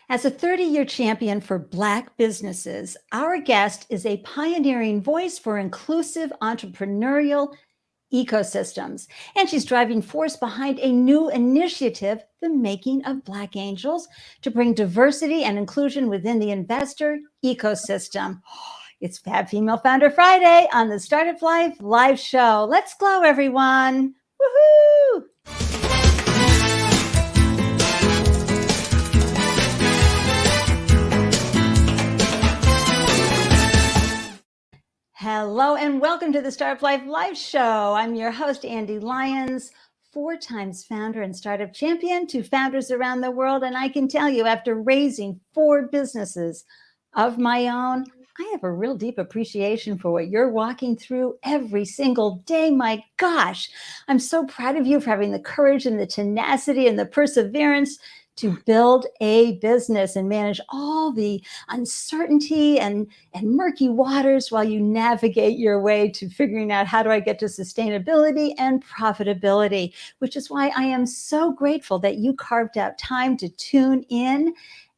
As a 30-year champion for Black businesses, our guest is a pioneering voice for inclusive entrepreneurial ecosystems. And she's driving force behind a new initiative, the Making of Black Angels, to bring diversity and inclusion within the investor ecosystem. It's Fab Female Founder Friday on the Startup Life live show. Let's glow, everyone. Woohoo! Hello and welcome to the Startup Life live show. I'm your host, Ande, Lyons, 4 times founder and startup champion to founders around the world. And I can tell you, after raising 4 businesses of my own, I have a real deep appreciation for what you're walking through every single day. My gosh, I'm so proud of you for having the courage and the tenacity and the perseverance to build a business and manage all the uncertainty and murky waters while you navigate your way to figuring out how do I get to sustainability and profitability, which is why I am so grateful that you carved out time to tune in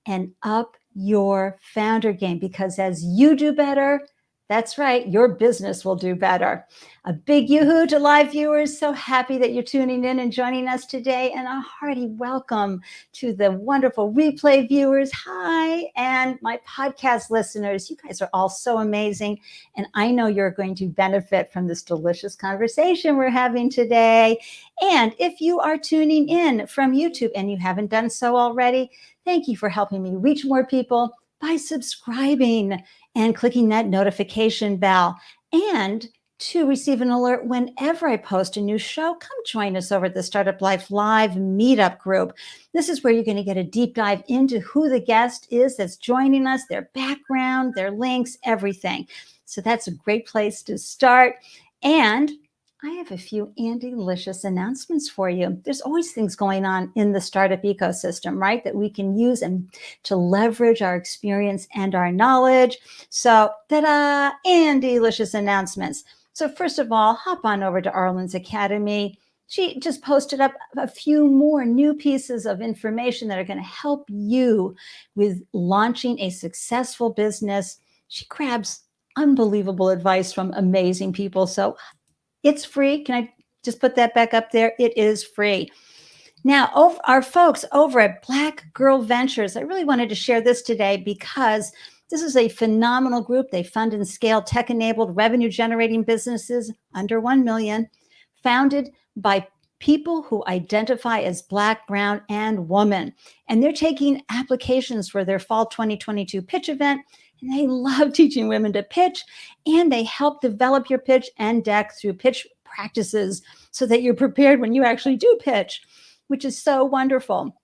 and up your founder game, because as you do better, that's right, your business will do better. A big yoo-hoo to live viewers. So happy that you're tuning in and joining us today. And a hearty welcome to the wonderful replay viewers. Hi. And my podcast listeners, you guys are all so amazing. And I know you're going to benefit from this delicious conversation we're having today. And if you are tuning in from YouTube and you haven't done so already, thank you for helping me reach more people by subscribing and clicking that notification bell. And to receive an alert whenever I post a new show, come join us over at the Startup Life Live Meetup group. This is where you're going to get a deep dive into who the guest is that's joining us, their background, their links, everything. So that's a great place to start. And I have a few Andelicious announcements for you. There's always things going on in the startup ecosystem, right, that we can use and to leverage our experience and our knowledge. So, ta-da, Andelicious announcements. So first of all, hop on over to Arlen's Academy. She just posted up a few more new pieces of information that are going to help you with launching a successful business. She grabs unbelievable advice from amazing people. So it's free. Can I just put that back up there? It is free. Now, our folks over at Black Girl Ventures, I really wanted to share this today because this is a phenomenal group. They fund and scale tech-enabled revenue-generating businesses under 1 million, founded by people who identify as Black, Brown, and woman. And they're taking applications for their fall 2022 pitch event. And they love teaching women to pitch, and they help develop your pitch and deck through pitch practices so that you're prepared when you actually do pitch, which is so wonderful.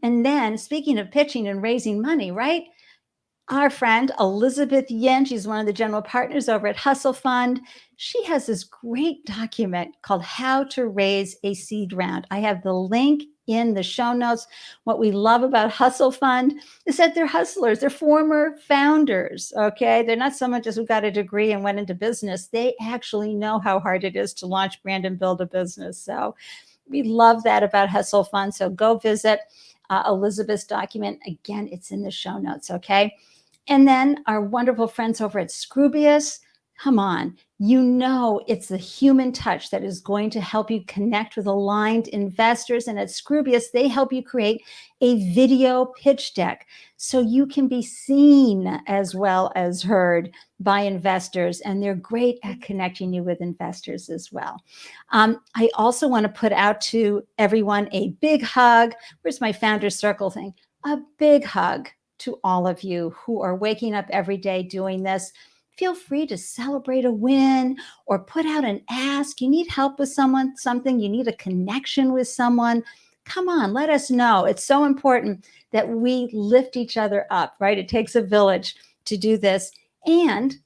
And then speaking of pitching and raising money, right? Our friend Elizabeth Yin, she's one of the general partners over at Hustle Fund. She has this great document called How to Raise a Seed Round. I have the link in the show notes. What we love about Hustle Fund is that they're hustlers. They're former founders, okay? They're not someone just who got a degree and went into business. They actually know how hard it is to launch, brand, and build a business. So we love that about Hustle Fund. So go visit Elizabeth's document. Again, it's in the show notes, okay? And then our wonderful friends over at Scroobius, come on, you know it's the human touch that is going to help you connect with aligned investors. And at Scroobius, they help you create a video pitch deck so you can be seen as well as heard by investors. And they're great at connecting you with investors as well. I also want to put out to everyone a big hug. Where's my Founders Circle thing? A big hug to all of you who are waking up every day doing this. Feel free to celebrate a win or put out an ask. You need help with something, you need a connection with someone. Come on, let us know. It's so important that we lift each other up, right? It takes a village to do this. And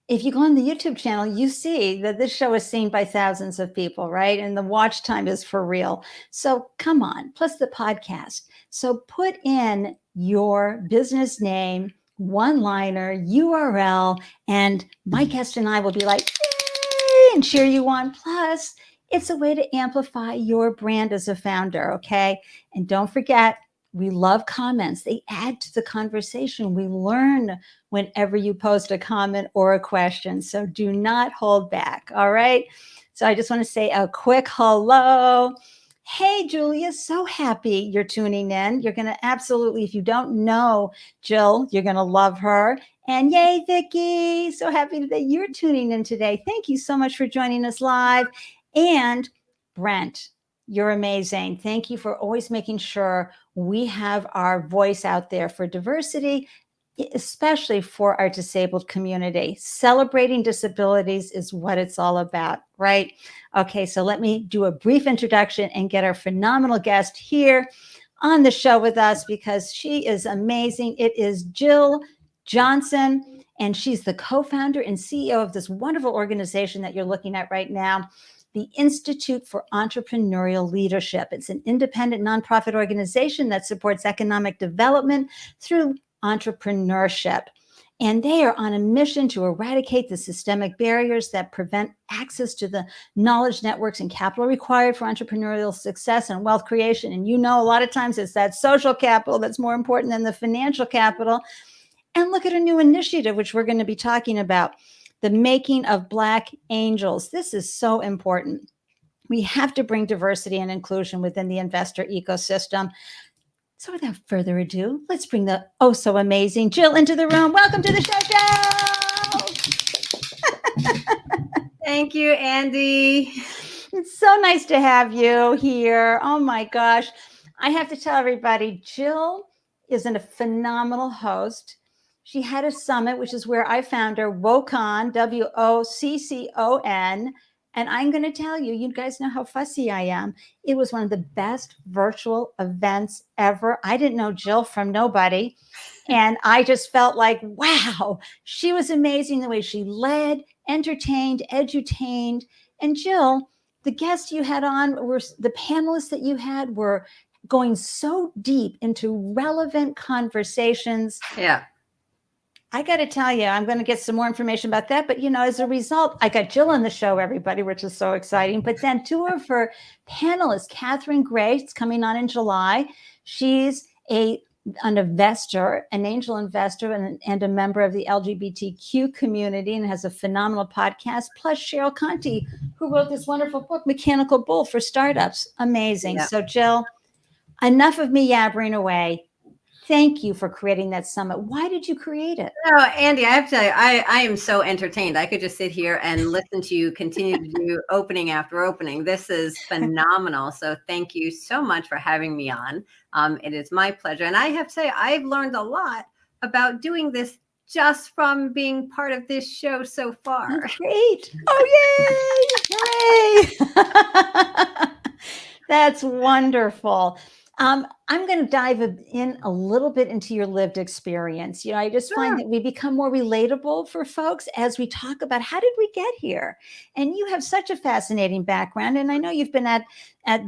if you go on the YouTube channel, you see that this show is seen by thousands of people, right? And the watch time is for real. So come on, plus the podcast. So put in your business name, one-liner, URL, and my guest and I will be like, yay, and cheer you on. Plus, it's a way to amplify your brand as a founder, okay? And don't forget, We love comments. They add to the conversation. We learn whenever you post a comment or a question. So do not hold back. All right. So I just want to say a quick hello. Hey, Julia, so happy you're tuning in. You're going to absolutely, if you don't know Jill, you're going to love her. And yay, Vicki, so happy that you're tuning in today. Thank you so much for joining us live. And Brent, you're amazing. Thank you for always making sure we have our voice out there for diversity, especially for our disabled community. Celebrating disabilities is what it's all about, right? Okay, so let me do a brief introduction and get our phenomenal guest here on the show with us because she is amazing. It is Jill Johnson, and she's the co-founder and CEO of this wonderful organization that you're looking at right now, the Institute for Entrepreneurial Leadership. It's an independent nonprofit organization that supports economic development through entrepreneurship. And they are on a mission to eradicate the systemic barriers that prevent access to the knowledge networks and capital required for entrepreneurial success and wealth creation. And you know, a lot of times it's that social capital that's more important than the financial capital. And look at a new initiative, which we're going to be talking about, the making of Black angels. This is so important. We have to bring diversity and inclusion within the investor ecosystem. So without further ado, let's bring the oh so amazing Jill into the room. Welcome to the show, Jill. Thank you, Ande. It's so nice to have you here. Oh my gosh. I have to tell everybody, Jill is a phenomenal host. She had a summit, which is where I found her, WOCCON, WOCCON. And I'm going to tell you, you guys know how fussy I am. It was one of the best virtual events ever. I didn't know Jill from nobody. And I just felt like, wow, she was amazing the way she led, entertained, edutained. And Jill, the guests you had on were the panelists that you had were going so deep into relevant conversations. Yeah. I got to tell you, I'm going to get some more information about that. But, you know, as a result, I got Jill on the show, everybody, which is so exciting. But then two of her panelists, Catherine Gray, is coming on in July. She's an investor, an angel investor, and a member of the LGBTQ community and has a phenomenal podcast. Plus Cheryl Conti, who wrote this wonderful book, Mechanical Bull for Startups. Amazing. Yeah. So, Jill, enough of me yabbering away. Thank you for creating that summit. Why did you create it? Oh, Ande, I have to tell you, I am so entertained. I could just sit here and listen to you continue to do opening after opening. This is phenomenal. So thank you so much for having me on. It is my pleasure. And I have to say, I've learned a lot about doing this just from being part of this show so far. That's great. Oh, yay. Hooray. That's wonderful. I'm going to dive in a little bit into your lived experience. You know, I just find that we become more relatable for folks as we talk about how did we get here? And you have such a fascinating background. And I know you've been at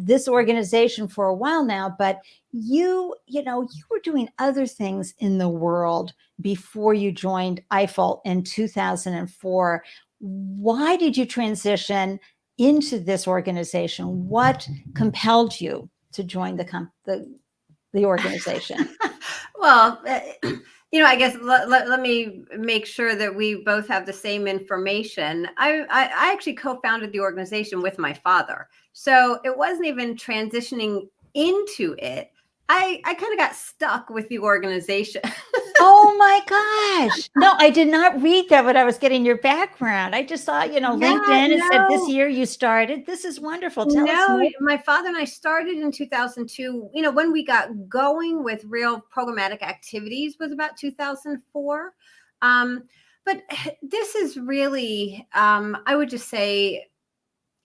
this organization for a while now, but you were doing other things in the world before you joined IFEL in 2004. Why did you transition into this organization? What compelled you to join the organization? Well, I guess let me make sure that we both have the same information. I actually co-founded the organization with my father. So it wasn't even transitioning into it. I kind of got stuck with the organization. Oh my gosh. No, I did not read that when I was getting your background. I just saw, LinkedIn. It said this year you started. This is wonderful. Tell us more. My father and I started in 2002. When we got going with real programmatic activities was about 2004. But this is really, I would just say,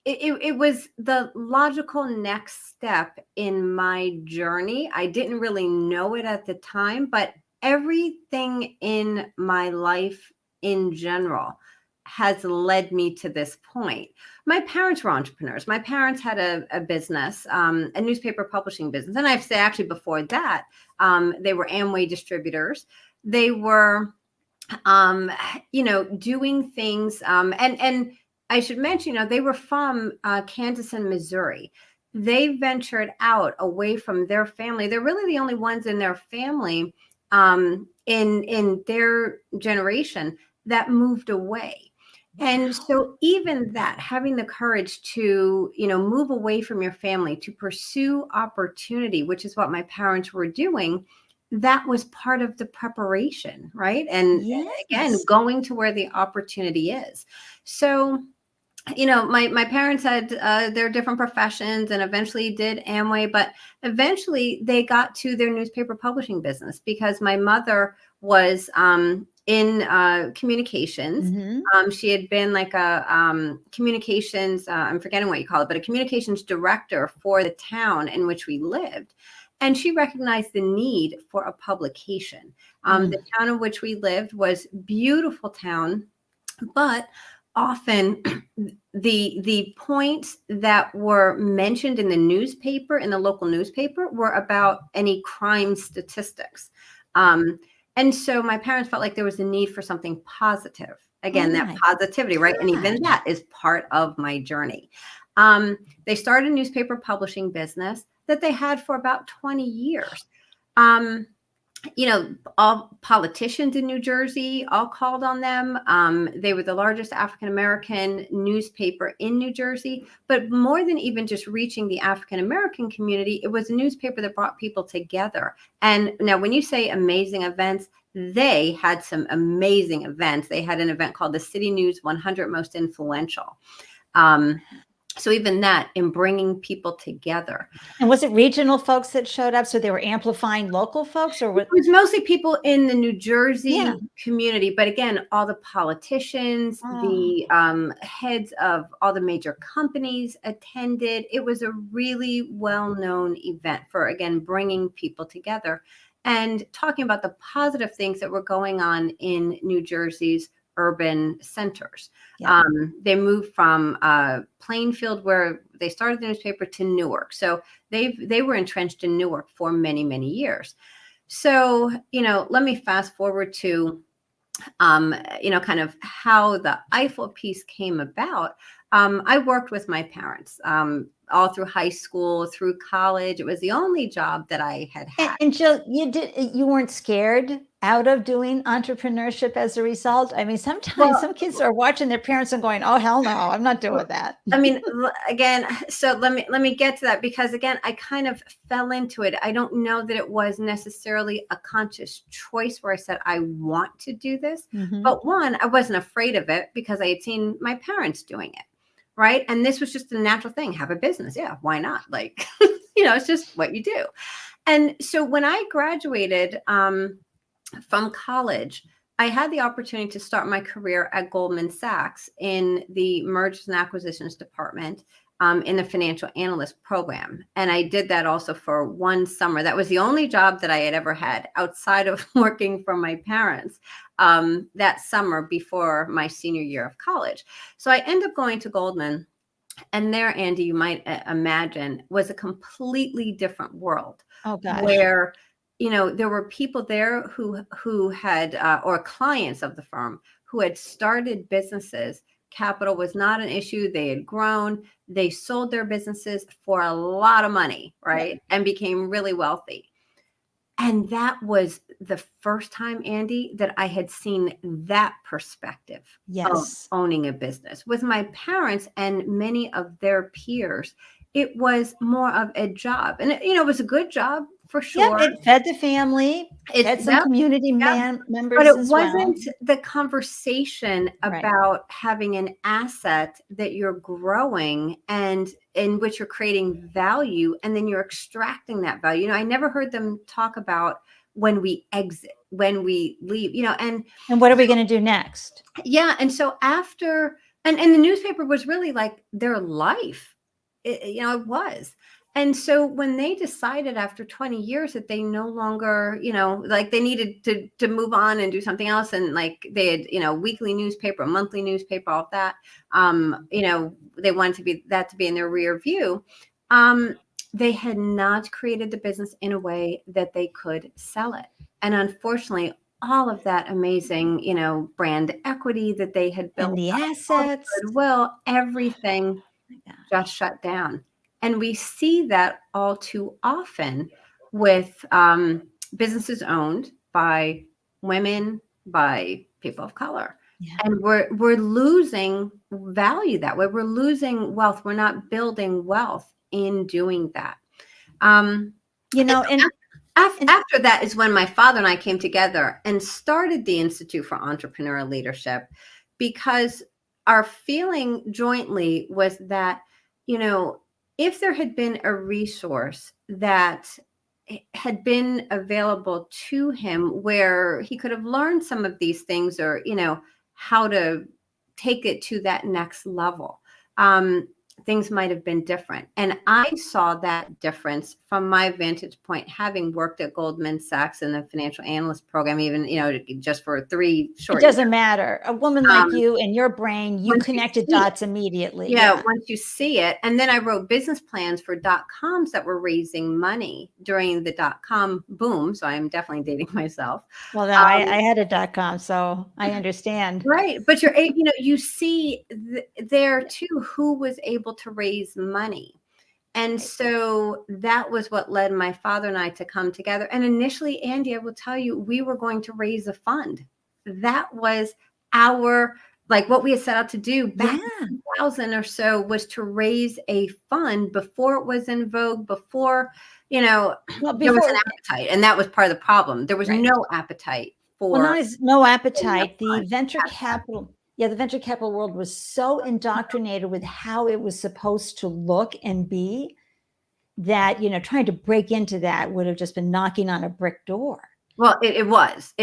it was the logical next step in my journey. I didn't really know it at the time, but everything in my life in general has led me to this point. My parents were entrepreneurs. My parents had a business, a newspaper publishing business. And I have to say, actually, before that, they were Amway distributors. They were, doing things. And I should mention, they were from Kansas and Missouri. they ventured out away from their family. They're really the only ones in their family in their generation that moved away. And so even that, having the courage to, move away from your family, to pursue opportunity, which is what my parents were doing, that was part of the preparation, right? And again, Yes. going to where the opportunity is. So, my parents had their different professions and eventually did Amway, but eventually they got to their newspaper publishing business because my mother was in communications. She had been like a communications, I'm forgetting what you call it, but a communications director for the town in which we lived. And she recognized the need for a publication. The town in which we lived was a beautiful town, but often the points that were mentioned in the newspaper, in the local newspaper, were about any crime statistics. And so my parents felt like there was a need for something positive. Again, that positivity, right? And even that is part of my journey. They started a newspaper publishing business that they had for about 20 years. All politicians in New Jersey all called on them. They were the largest African-American newspaper in New Jersey. But more than even just reaching the African-American community, it was a newspaper that brought people together. And now when you say amazing events, they had some amazing events. They had an event called the City News 100 Most Influential. So even that, in bringing people together. And was it regional folks that showed up? So they were amplifying local folks, or what? It was mostly people in the New Jersey community. But again, all the politicians, the heads of all the major companies attended. It was a really well-known event for, again, bringing people together and talking about the positive things that were going on in New Jersey's urban centers. They moved from Plainfield, where they started the newspaper, to Newark. So they were entrenched in Newark for many, many years. So, let me fast forward to, kind of how the IFEL piece came about. I worked with my parents all through high school, through college. It was the only job that I had had. And Jill, you weren't scared out of doing entrepreneurship as a result? I mean, sometimes some kids are watching their parents and going, "Oh, hell no, I'm not doing that." I mean, again, so let me get to that, because again, I kind of fell into it. I don't know that it was necessarily a conscious choice where I said, I want to do this. But one, I wasn't afraid of it because I had seen my parents doing it. Right. And this was just a natural thing. Have a business. Yeah. Why not? Like, it's just what you do. And so when I graduated from college, I had the opportunity to start my career at Goldman Sachs in the mergers and acquisitions department in the financial analyst program. And I did that also for one summer. That was the only job that I had ever had outside of working for my parents that summer before my senior year of college. So I ended up going to Goldman. And there, Ande, you might imagine, was a completely different world. Oh, gosh. Where there were people there who had, or clients of the firm, who had started businesses. Capital was not an issue. They had grown. They sold their businesses for a lot of money, right? And became really wealthy. And that was the first time, Ande, that I had seen that perspective of owning a business. With my parents and many of their peers, it was more of a job. And it was a good job for sure. Yeah, it fed the family. It had some community members, but it wasn't the conversation about having an asset that you're growing and in which you're creating value, and then you're extracting that value. I never heard them talk about when we exit, when we leave, and what are we going to do next? Yeah. And so after, and the newspaper was really like their life. It was. And so when they decided after 20 years that they no longer, like they needed to move on and do something else, and like they had, weekly newspaper, monthly newspaper, all of that, they wanted to be in their rear view. They had not created the business in a way that they could sell it. And unfortunately, all of that amazing, brand equity that they had built, and the assets, goodwill, everything just shut down. And we see that all too often with businesses owned by women, by people of color. Yeah. And we're losing value that way. We're losing wealth. We're not building wealth in doing that. And After that is when my father and I came together and started the Institute for Entrepreneurial Leadership, because our feeling jointly was that, if there had been a resource that had been available to him where he could have learned some of these things, or, how to take it to that next level, things might have been different. And I saw that difference from my vantage point, having worked at Goldman Sachs in the financial analyst program, even, just for 3 short it doesn't years. matter. A woman like you and your brain, you connected dots immediately. Yeah, once you see it. And then I wrote business plans for .coms that were raising money during the .com boom. So I'm definitely dating myself. Well, no, I had a .com, so I understand. Right. But you see there too, who was able to raise money. And so that was what led my father and I to come together. And initially, Ande, I will tell you, we were going to raise a fund. That was what we had set out to do back in 2000 or so, was to raise a fund before it was in vogue, before, there was an appetite. And that was part of the problem. There was no appetite for. Well, no appetite. The venture capital. Yeah, the venture capital world was so indoctrinated with how it was supposed to look and be that, trying to break into that would have just been knocking on a brick door. Well, it was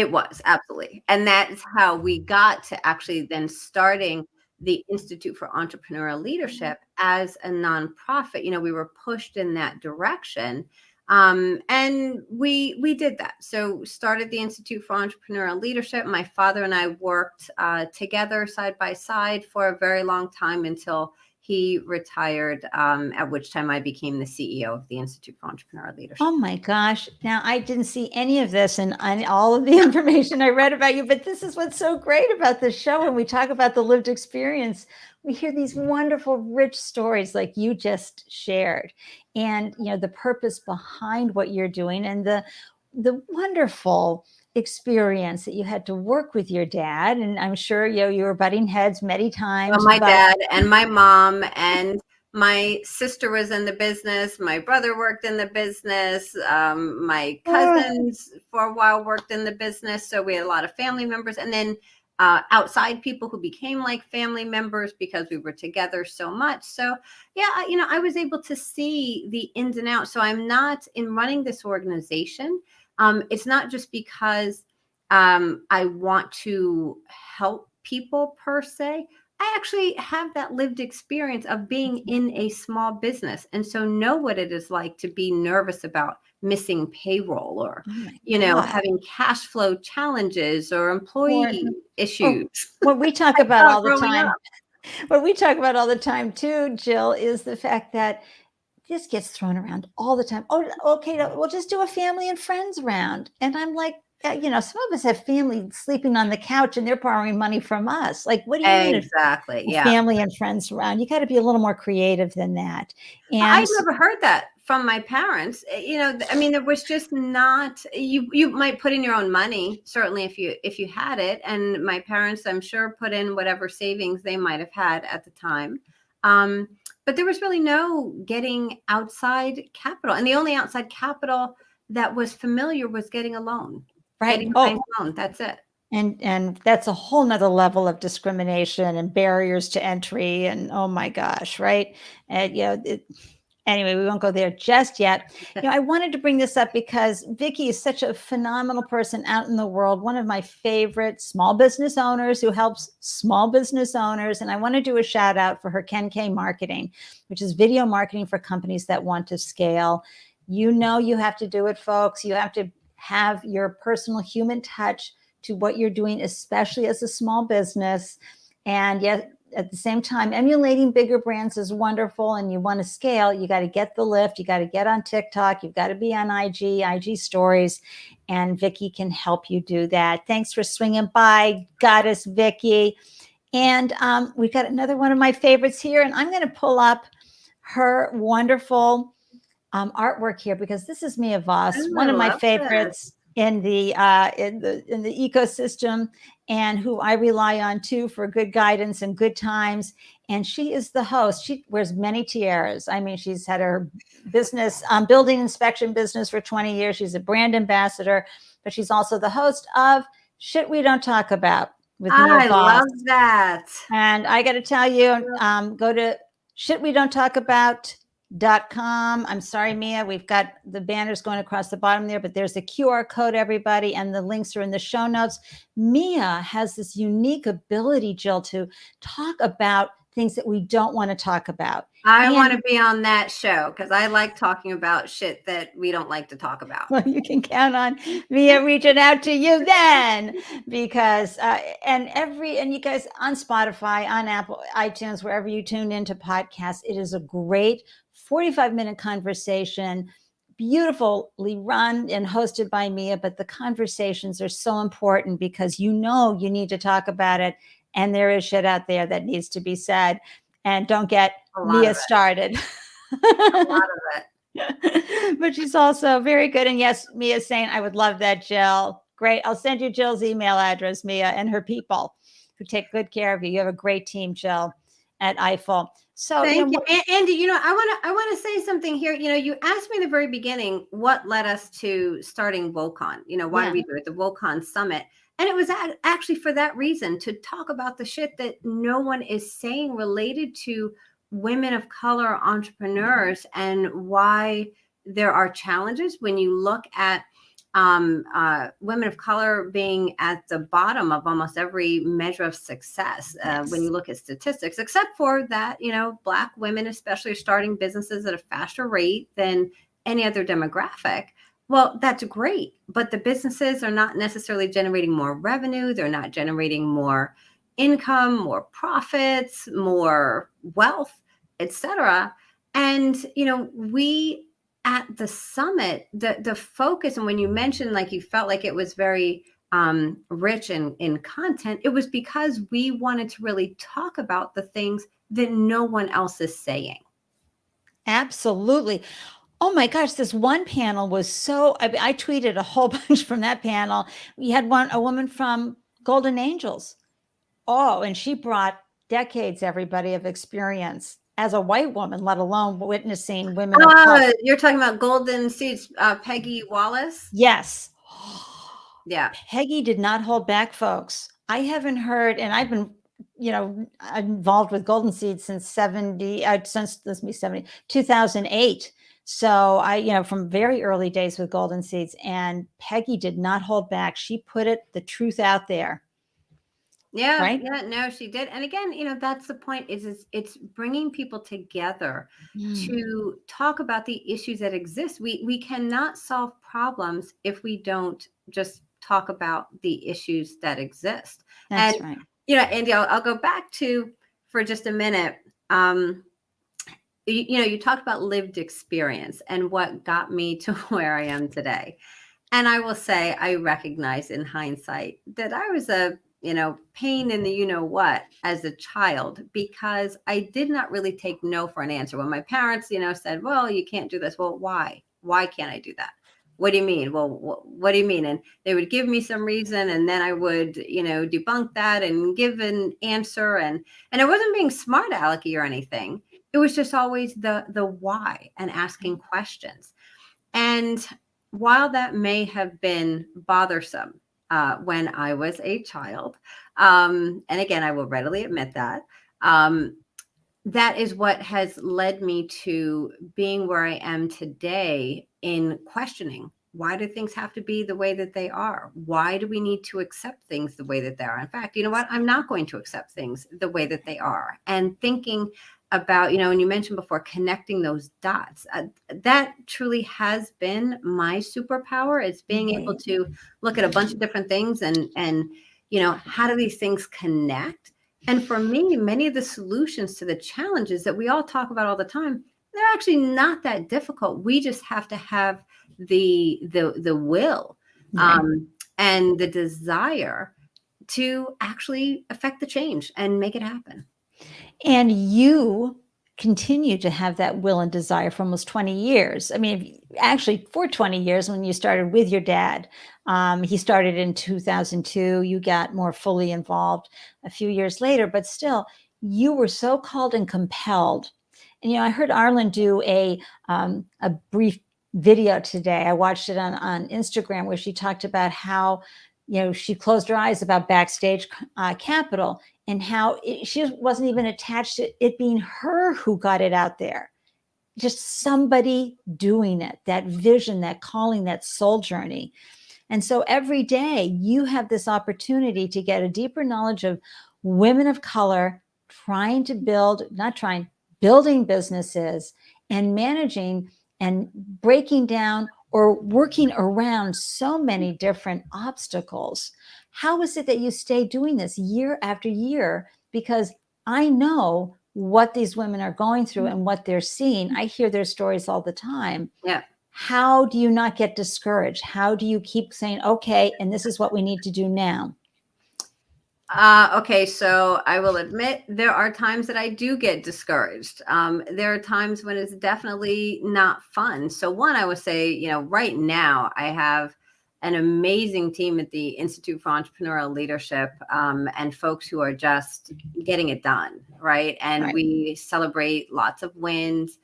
absolutely. And that's how we got to actually then starting the Institute for Entrepreneurial Leadership as a nonprofit. We were pushed in that direction. And we did that. So started the Institute for Entrepreneurial Leadership. My father and I worked together side by side for a very long time until he retired, at which time I became the CEO of the Institute for Entrepreneurial Leadership. Oh my gosh. Now, I didn't see any of this in all of the information I read about you, but this is what's so great about this show. When we talk about the lived experience, we hear these wonderful, rich stories like you just shared, and, the purpose behind what you're doing, and the wonderful experience that you had to work with your dad. And I'm sure you were butting heads many times. Well, my dad and my mom and my sister was in the business. My brother worked in the business. My cousins for a while worked in the business. So we had a lot of family members, and then outside people who became like family members because we were together so much. So yeah, I was able to see the ins and outs. So I'm not in running this organization. It's not just because I want to help people per se. I actually have that lived experience of being in a small business, and so know what it is like to be nervous about missing payroll, or having cash flow challenges or employee issues. What we talk about all the time. What we talk about all the time too, Jill, is the fact that this gets thrown around all the time. Oh, okay, we'll just do a family and friends round. And I'm like, some of us have family sleeping on the couch and they're borrowing money from us. Like, what do you mean? Exactly. Yeah. Family and friends around. You got to be a little more creative than that. And I've never heard that from my parents. There was just not, you might put in your own money, certainly if you had it. And my parents, I'm sure, put in whatever savings they might have had at the time. But there was really no getting outside capital. And the only outside capital that was familiar was getting a loan. Right. Getting a bank loan. That's it. And that's a whole nother level of discrimination and barriers to entry. And oh my gosh, right. And anyway, we won't go there just yet. I wanted to bring this up because Vicki is such a phenomenal person out in the world, one of my favorite small business owners who helps small business owners. And I want to do a shout out for her Ken K Marketing, which is video marketing for companies that want to scale. You have to do it, folks. You have to have your personal human touch to what you're doing, especially as a small business. And yet, at the same time, emulating bigger brands is wonderful, and you want to scale. You got to get the lift. You got to get on TikTok. You've got to be on IG stories, and Vicki can help you do that. Thanks for swinging by, Goddess Vicki. And we've got another one of my favorites here, and I'm going to pull up her wonderful artwork here, because this is Mia Voss, Oh, one I of my love favorites in the ecosystem, and who I rely on too for good guidance and good times. And she is the host. She wears many tiaras. I mean, she's had her business, building inspection business for 20 years. She's a brand ambassador, but she's also the host of Shit We Don't Talk About with Mia I Voss. love that. And I got to tell you, go to shitwedon'ttalkabout.com. I'm sorry, Mia, we've got the banners going across the bottom there, but there's a QR code, everybody, and the links are in the show notes. Mia has this unique ability, Jill, to talk about things that we don't want to talk about. I want to be on that show because I like talking about shit that we don't like to talk about. Well, you can count on Mia reaching out to you then, because and you guys on Spotify, on Apple, iTunes, wherever you tune into podcasts, it is a great 45-minute conversation, beautifully run and hosted by Mia. But the conversations are so important because you need to talk about it, and there is shit out there that needs to be said. And don't get Mia started. A lot of it. But she's also very good. And yes, Mia's saying, I would love that, Jill. Great. I'll send you Jill's email address, Mia, and her people who take good care of you. You have a great team, Jill, at IFEL. So thank you. Andy, I want to say something here. You asked me in the very beginning what led us to starting WOCON, why did we do it, the WOCON Summit. And it was actually for that reason, to talk about the shit that no one is saying related to women of color entrepreneurs and why there are challenges when you look at women of color being at the bottom of almost every measure of success. When you look at statistics, except for that, Black women especially are starting businesses at a faster rate than any other demographic. Well, that's great, but the businesses are not necessarily generating more revenue. They're not generating more income, more profits, more wealth, etc. And, we at the summit, the focus, and when you mentioned like you felt like it was very rich in content, it was because we wanted to really talk about the things that no one else is saying. Absolutely. Oh my gosh, this one panel was I tweeted a whole bunch from that panel. We had a woman from Golden Angels. Oh, and she brought decades, everybody, of experience as a white woman, let alone witnessing women of color. You're talking about Golden Seeds, Peggy Wallace? Yes. Yeah. Peggy did not hold back, folks. I haven't heard, and I've been, involved with Golden Seeds since 2008. So I, from very early days with Golden Seeds, and Peggy did not hold back. She put the truth out there. Yeah, right? Yeah, no, she did. And again, that's the point is it's bringing people together to talk about the issues that exist. We cannot solve problems if we don't just talk about the issues that exist. That's right. Andy, I'll go back to for just a minute. You talked about lived experience and what got me to where I am today. And I will say, I recognize in hindsight that I was a, pain in the what as a child, because I did not really take no for an answer. When my parents, said, well, you can't do this. Well, why? Why can't I do that? What do you mean? Well, what do you mean? And they would give me some reason, and then I would, debunk that and give an answer. And I wasn't being smart alecky or anything. It was just always the why and asking questions. And while that may have been bothersome when I was a child, and again, I will readily admit that, that is what has led me to being where I am today in questioning. Why do things have to be the way that they are? Why do we need to accept things the way that they are? In fact, you know what? I'm not going to accept things the way that they are. And thinking about, and you mentioned before, connecting those dots. That truly has been my superpower, is being able to look at a bunch of different things and how do these things connect? And for me, many of the solutions to the challenges that we all talk about all the time, they're actually not that difficult. We just have to have the will and the desire to actually affect the change and make it happen. And you continue to have that will and desire for almost 20 years. I mean, actually for 20 years when you started with your dad. He started in 2002. You got more fully involved a few years later, but still, you were so called and compelled. And, I heard Arlen do a brief video today. I watched it on Instagram where she talked about how, she closed her eyes about Backstage Capital and how she wasn't even attached to it being her who got it out there. Just somebody doing it, that vision, that calling, that soul journey. And so every day you have this opportunity to get a deeper knowledge of women of color building businesses and managing and breaking down or working around so many different obstacles. How is it that you stay doing this year after year? Because I know what these women are going through and what they're seeing. I hear their stories all the time. Yeah. How do you not get discouraged? How do you keep saying, okay, and this is what we need to do now? Okay, so I will admit there are times that I do get discouraged. There are times when it's definitely not fun. So one, I would say, right now I have an amazing team at the Institute for Entrepreneurial Leadership, and folks who are just getting it done, right? And Right. we celebrate lots of wins,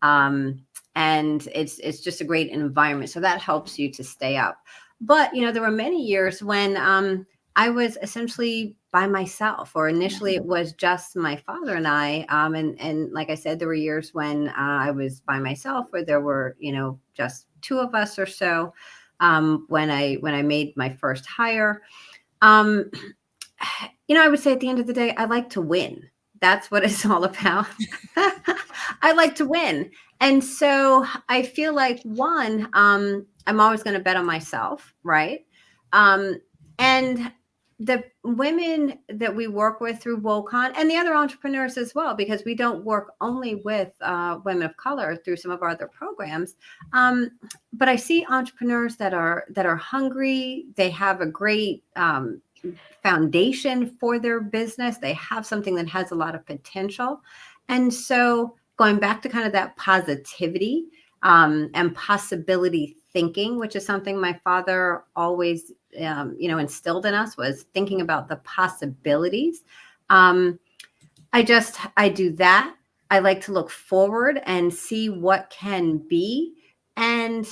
and it's just a great environment. So that helps you to stay up. But there were many years when I was essentially by myself, or initially it was just my father and I. And like I said, there were years when I was by myself, where there were, just two of us or so. When I made my first hire, I would say at the end of the day, I like to win. That's what it's all about. I like to win. And so I feel like one, I'm always going to bet on myself, right? And the women that we work with through WOCON and the other entrepreneurs as well, because we don't work only with women of color through some of our other programs. But I see entrepreneurs that are hungry. They have a great foundation for their business. They have something that has a lot of potential. And so going back to kind of that positivity and possibility thinking, which is something my father always instilled in us, was thinking about the possibilities. I do that. I like to look forward and see what can be. And,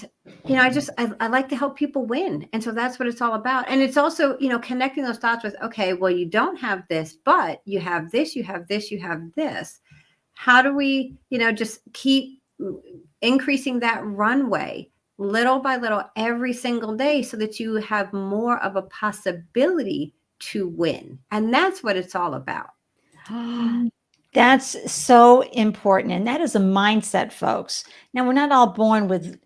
I like to help people win. And so that's what it's all about. And it's also, connecting those dots with, okay, well, you don't have this, but you have this, you have this, you have this. How do we, just keep increasing that runway little by little every single day so that you have more of a possibility to win? And that's what it's all about. That's so important. And that is a mindset, folks. Now, we're not all born with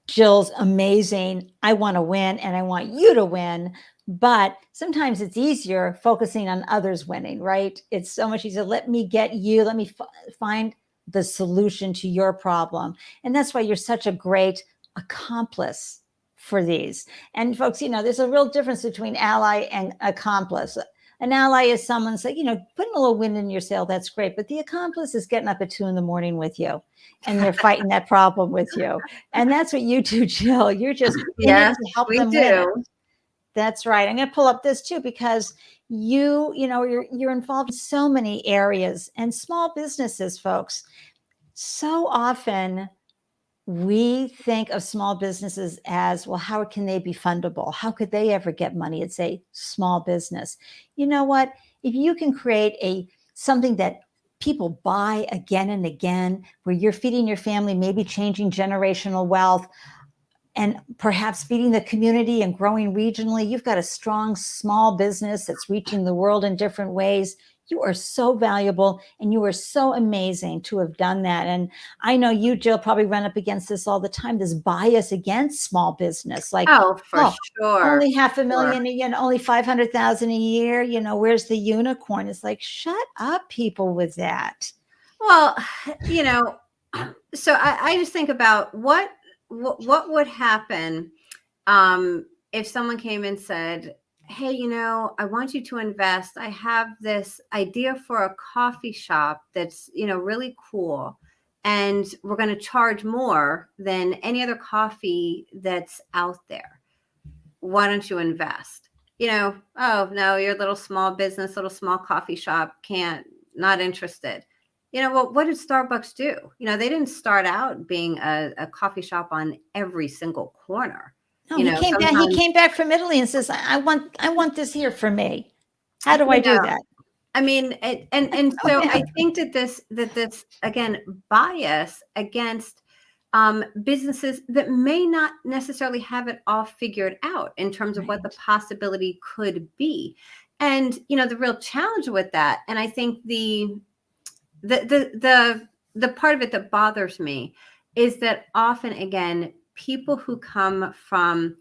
Jill's amazing, I want to win and I want you to win. But sometimes it's easier focusing on others winning, right? It's so much easier. Let me get you, let me find the solution to your problem. And that's why you're such a great accomplice for these. And folks, there's a real difference between ally and accomplice. An ally is someone say, putting a little wind in your sail, that's great. But the accomplice is getting up at 2 a.m. with you and they're fighting that problem with you. And that's what you do, Jill. You're just in it to help them win. That's right. I'm going to pull up this too, because you're involved in so many areas and small businesses, folks. So often we think of small businesses as, well, how can they be fundable? How could they ever get money? It's a small business. You know what? If you can create something that people buy again and again, where you're feeding your family, maybe changing generational wealth, and perhaps feeding the community and growing regionally, you've got a strong small business that's reaching the world in different ways. You are so valuable and you are so amazing to have done that. And I know you, Jill, probably run up against this all the time, this bias against small business. Like, for sure. Only $500,000, only 500,000 a year. Where's the unicorn? It's like, shut up, people, with that. Well, so I just think about what would happen if someone came and said, hey, I want you to invest. I have this idea for a coffee shop that's, really cool. And we're going to charge more than any other coffee that's out there. Why don't you invest? Oh, no, you're a little small business, little small coffee shop, not interested. Well, what did Starbucks do? They didn't start out being a coffee shop on every single corner. No, he came back. He came back from Italy and says, I want this here for me. How do I do that? I mean, and so I think that this again, bias against businesses that may not necessarily have it all figured out in terms of what the possibility could be. And the real challenge with that, and I think the part of it that bothers me is that often, again, people who come from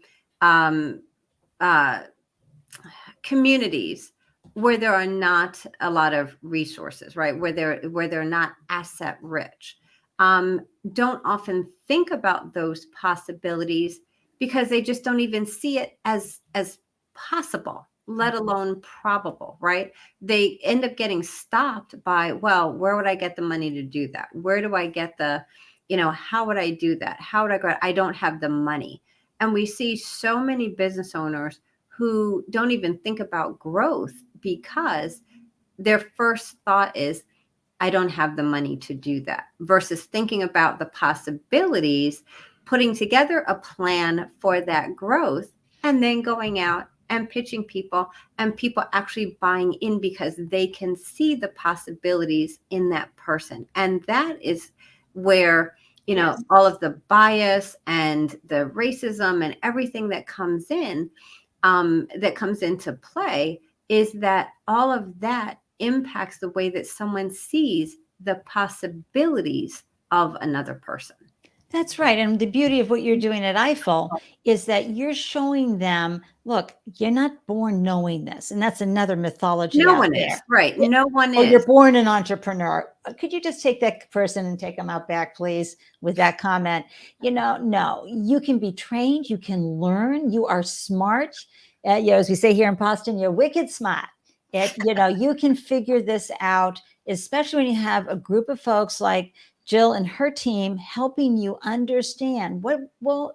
communities where there are not a lot of resources, right? Where they're not asset rich, don't often think about those possibilities because they just don't even see it as possible, let alone probable, right? They end up getting stopped by, well, where would I get the money to do that? Where do I get the, how would I do that? How would I go? I don't have the money. And we see so many business owners who don't even think about growth because their first thought is, I don't have the money to do that, versus thinking about the possibilities, putting together a plan for that growth, and then going out and pitching people, and people actually buying in because they can see the possibilities in that person. And that is where, all of the bias and the racism and everything that comes in, that comes into play, is that all of that impacts the way that someone sees the possibilities of another person. That's right. And the beauty of what you're doing at IFEL is that you're showing them, look, you're not born knowing this. And that's another mythology. No one is, right? No one is. You're born an entrepreneur. Could you just take that person and take them out back, please, with that comment? No, you can be trained. You can learn. You are smart. As we say here in Boston, you're wicked smart. You can figure this out, especially when you have a group of folks like Jill and her team helping you understand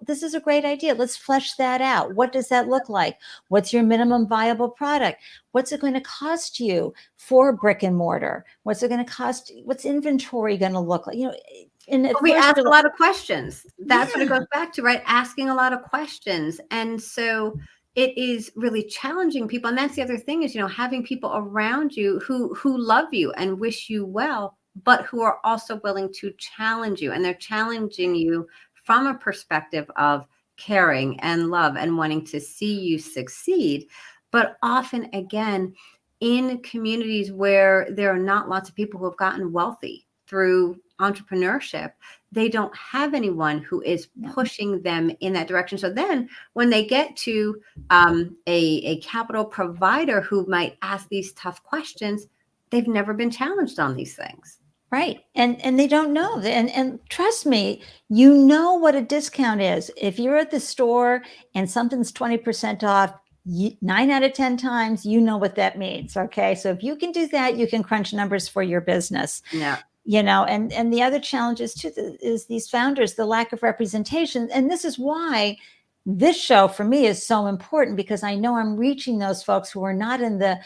this is a great idea. Let's flesh that out. What does that look like? What's your minimum viable product? What's it going to cost you for brick and mortar? What's it going to cost? What's inventory going to look like? We ask a lot of questions. That's what it goes back to, right? Asking a lot of questions. And so it is really challenging people. And that's the other thing is, having people around you who love you and wish you well, but who are also willing to challenge you. And they're challenging you from a perspective of caring and love and wanting to see you succeed. But often, again, in communities where there are not lots of people who have gotten wealthy through entrepreneurship, they don't have anyone who is pushing them in that direction. So then when they get to a capital provider who might ask these tough questions, they've never been challenged on these things. Right. And they don't know. And trust me, you know what a discount is. If you're at the store and something's 20% off, 9 out of 10 times, you know what that means. Okay. So if you can do that, you can crunch numbers for your business. Yeah. And the other challenges too is these founders, the lack of representation. And this is why this show for me is so important, because I know I'm reaching those folks who are not in the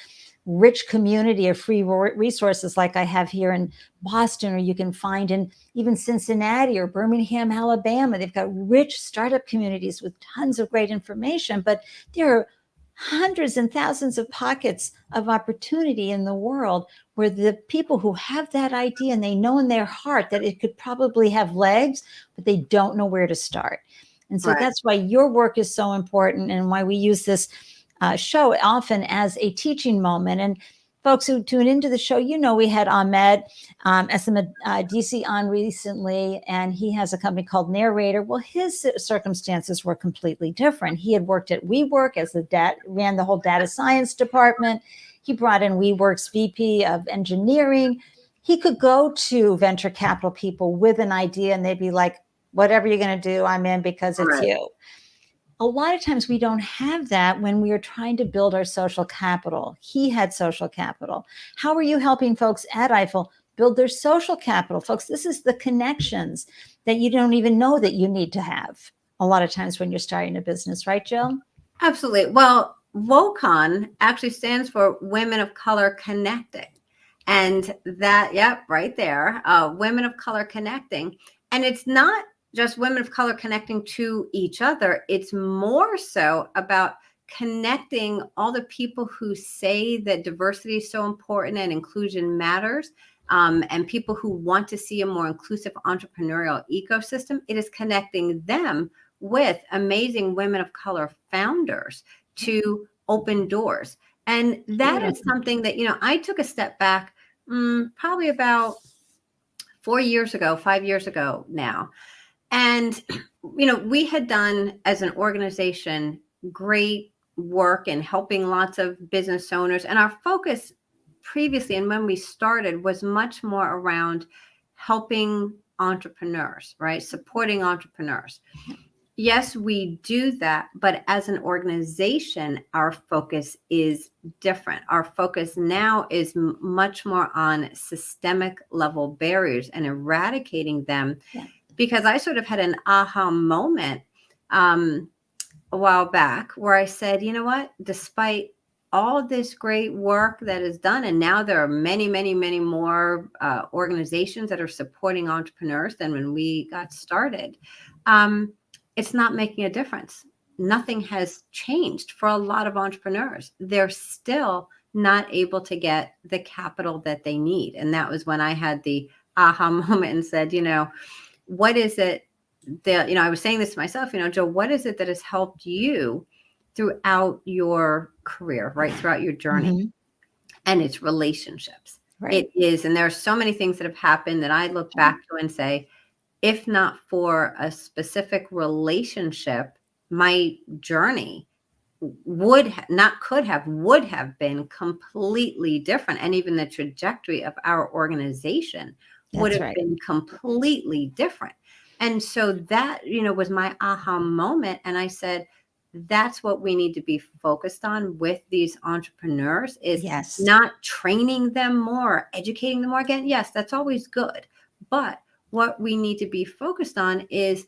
rich community of free resources like I have here in Boston, or you can find in even Cincinnati or Birmingham, Alabama. They've got rich startup communities with tons of great information, but there are hundreds and thousands of pockets of opportunity in the world where the people who have that idea and they know in their heart that it could probably have legs, but they don't know where to start. And so that's why your work is so important, and why we use this show often as a teaching moment. And folks who tune into the show, we had Ahmed DC on recently, and he has a company called Narrator. Well, his circumstances were completely different. He had worked at WeWork as ran the whole data science department. He brought in WeWork's VP of engineering. He could go to venture capital people with an idea, and they'd be like, whatever you're going to do, I'm in because it's you. a lot of times we don't have that when we are trying to build our social capital. He had social capital. How are you helping folks at IFEL build their social capital? Folks, this is the connections that you don't even know that you need to have a lot of times when you're starting a business, right, Jill? Absolutely. Well, WOCON actually stands for Women of Color Connecting. And that, yep, right there, Women of Color Connecting. And it's not just women of color connecting to each other. It's more so about connecting all the people who say that diversity is so important and inclusion matters, and people who want to see a more inclusive entrepreneurial ecosystem. It is connecting them with amazing women of color founders to open doors. And that is something that, I took a step back probably about 4 years ago, 5 years ago now. And, we had done as an organization great work in helping lots of business owners. And our focus previously and when we started was much more around helping entrepreneurs, right? Supporting entrepreneurs. Yes, we do that, but as an organization, our focus is different. Our focus now is much more on systemic level barriers and eradicating them. Yeah. Because I sort of had an aha moment a while back where I said, you know what, despite all this great work that is done, and now there are many, many, many more organizations that are supporting entrepreneurs than when we got started. It's not making a difference. Nothing has changed for a lot of entrepreneurs. They're still not able to get the capital that they need. And that was when I had the aha moment and said, what is it that, I was saying this to myself, Joe, what is it that has helped you throughout your career, right? Throughout your journey? Mm-hmm. And it's relationships. Right. It is. And there are so many things that have happened that I look back to and say, if not for a specific relationship, my journey would have been completely different. And even the trajectory of our organization would have been completely different. And so that, was my aha moment. And I said, that's what we need to be focused on with these entrepreneurs is not training them more, educating them more. Again, yes, that's always good. But what we need to be focused on is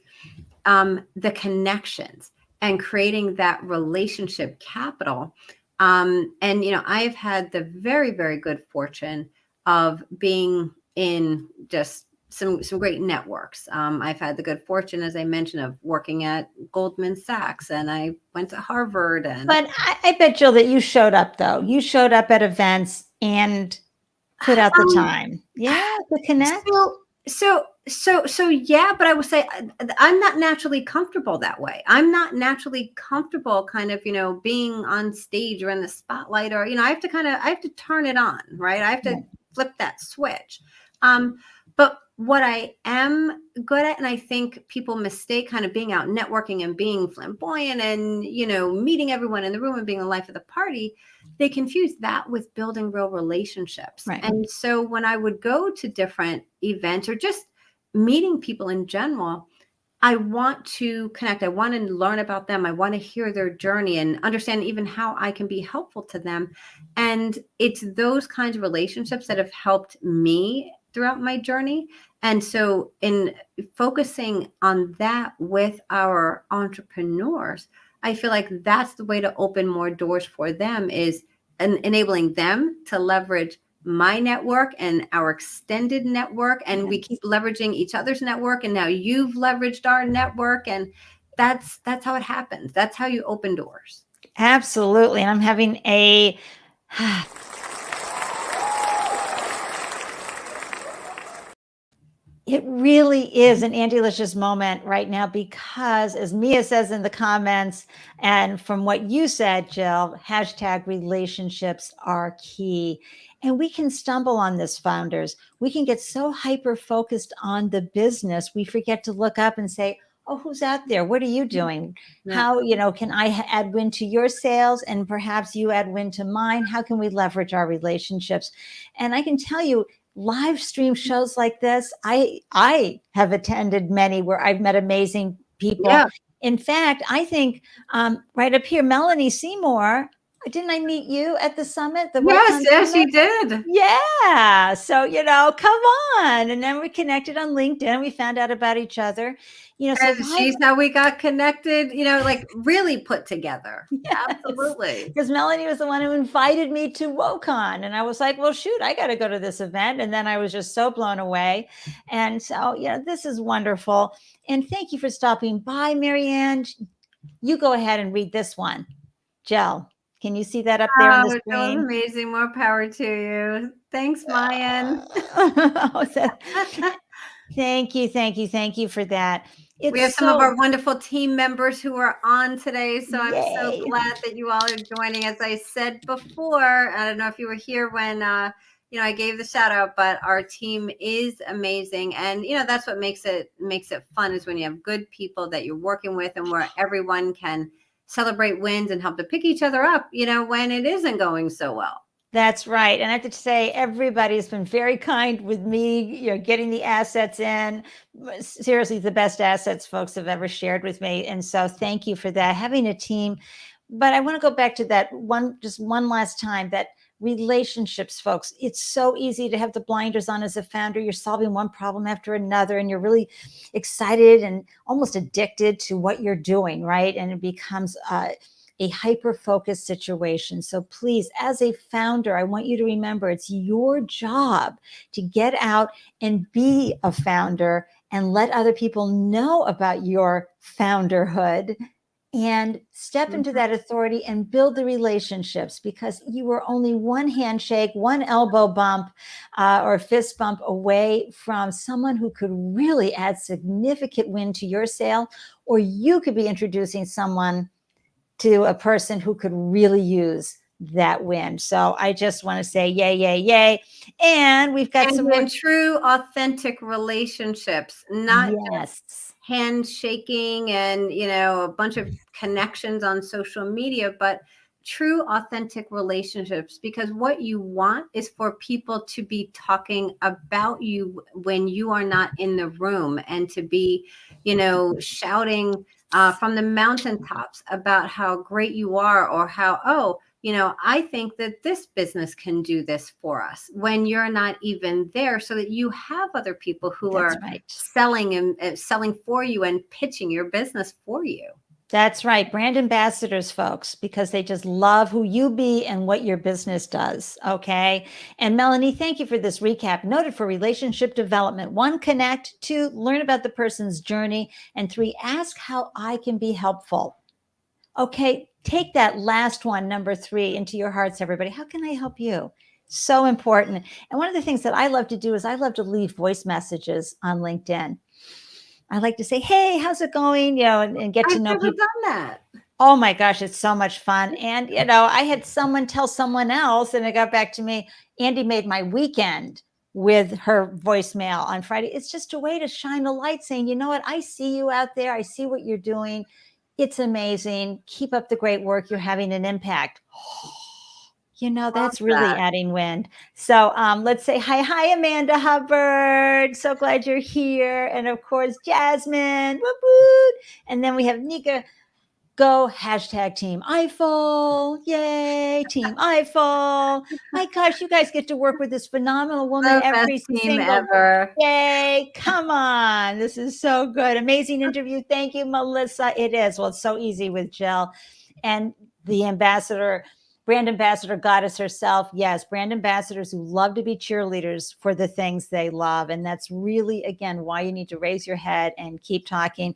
the connections and creating that relationship capital. And, I've had the very, very good fortune of being in just some great networks. I've had the good fortune, as I mentioned, of working at Goldman Sachs, and I went to Harvard. But I bet, Jill, that you showed up, though. You showed up at events and put out the time. Yeah, to connect. So yeah, but I would say I'm not naturally comfortable that way. I'm not naturally comfortable kind of, being on stage or in the spotlight, or, I have to turn it on, right? I have to flip that switch. But what I am good at, and I think people mistake kind of being out networking and being flamboyant and, meeting everyone in the room and being the life of the party, they confuse that with building real relationships. Right. And so when I would go to different events or just meeting people in general, I want to connect. I want to learn about them. I want to hear their journey and understand even how I can be helpful to them. And it's those kinds of relationships that have helped me throughout my journey. And so in focusing on that with our entrepreneurs, I feel like that's the way to open more doors for them, is enabling them to leverage my network and our extended network. And we keep leveraging each other's network. And now you've leveraged our network. And that's how it happens. That's how you open doors. Absolutely. And I'm having a it really is an Andelicious moment right now, because as Mia says in the comments, and from what you said, Jill, #relationships are key. And we can stumble on this, founders. We can get so hyper-focused on the business, we forget to look up and say, oh, who's out there? What are you doing? How, can I add wind to your sails and perhaps you add wind to mine? How can we leverage our relationships? And I can tell you, live stream shows like this, I have attended many where I've met amazing people. In fact, I think right up here, Melanie Seymour, didn't I meet you at the summit, the Yes, YCon yes, summit? you did. Yeah. So, come on. And then we connected on LinkedIn. We found out about each other. So And she's how we got connected, like really put together. yes, Absolutely. because Melanie was the one who invited me to WOCON. And I was like, well, shoot, I got to go to this event. And then I was just so blown away. And so, this is wonderful. And thank you for stopping by, Marianne. You go ahead and read this one. Jill, can you see that up there on the Oh, that was screen? amazing. More power to you. Thanks, Mayan. Thank you for that. We have some of our wonderful team members who are on today. So I'm so glad that you all are joining. As I said before, I don't know if you were here when I gave the shout out, but our team is amazing. And that's what makes it fun, is when you have good people that you're working with, and where everyone can celebrate wins and help to pick each other up, when it isn't going so well. That's right. And I have to say, everybody's been very kind with me, getting the assets in. Seriously, the best assets folks have ever shared with me. And so thank you for that, having a team. But I want to go back to that just one last time, that relationships, folks. It's so easy to have the blinders on as a founder. You're solving one problem after another, and you're really excited and almost addicted to what you're doing, right? And it becomes a hyper-focused situation. So please, as a founder, I want you to remember it's your job to get out and be a founder and let other people know about your founderhood and step into that authority and build the relationships, because you were only one handshake, one elbow bump or fist bump away from someone who could really add significant win to your sale, or you could be introducing someone to a person who could really use that win. So I just want to say yay, yay, yay. And we've got some more true, authentic relationships, not just handshaking and, a bunch of connections on social media, but true, authentic relationships. Because what you want is for people to be talking about you when you are not in the room, and to be, shouting from the mountaintops about how great you are, or how, I think that this business can do this for us, when you're not even there, so that you have other people who are selling and selling for you and pitching your business for you. That's right. Brand ambassadors, folks, because they just love who you be and what your business does. Okay. And Melanie, thank you for this recap. Noted for relationship development: 1, connect; 2, learn about the person's journey; and 3, ask how I can be helpful. Okay. Take that last one, number 3, into your hearts, everybody. How can I help you? So important. And one of the things that I love to do is I love to leave voice messages on LinkedIn. I like to say, hey, how's it going? And get to know people. I've never done that. Oh my gosh, it's so much fun. And, I had someone tell someone else, and it got back to me, Ande made my weekend with her voicemail on Friday. It's just a way to shine a light, saying, you know what? I see you out there. I see what you're doing. It's amazing. Keep up the great work. You're having an impact. That's really adding wind. So let's say hi, Amanda Hubbard. So glad you're here. And of course, Jasmine. Whoop, whoop. And then we have Nika. Go #Team IFEL. Yay, Team IFEL. My gosh, you guys get to work with this phenomenal woman every single ever. Yay. Come on. This is so good. Amazing interview. Thank you, Melissa. It is. Well, it's so easy with Jill. And the brand ambassador goddess herself. Yes, brand ambassadors who love to be cheerleaders for the things they love. And that's really, again, why you need to raise your head and keep talking.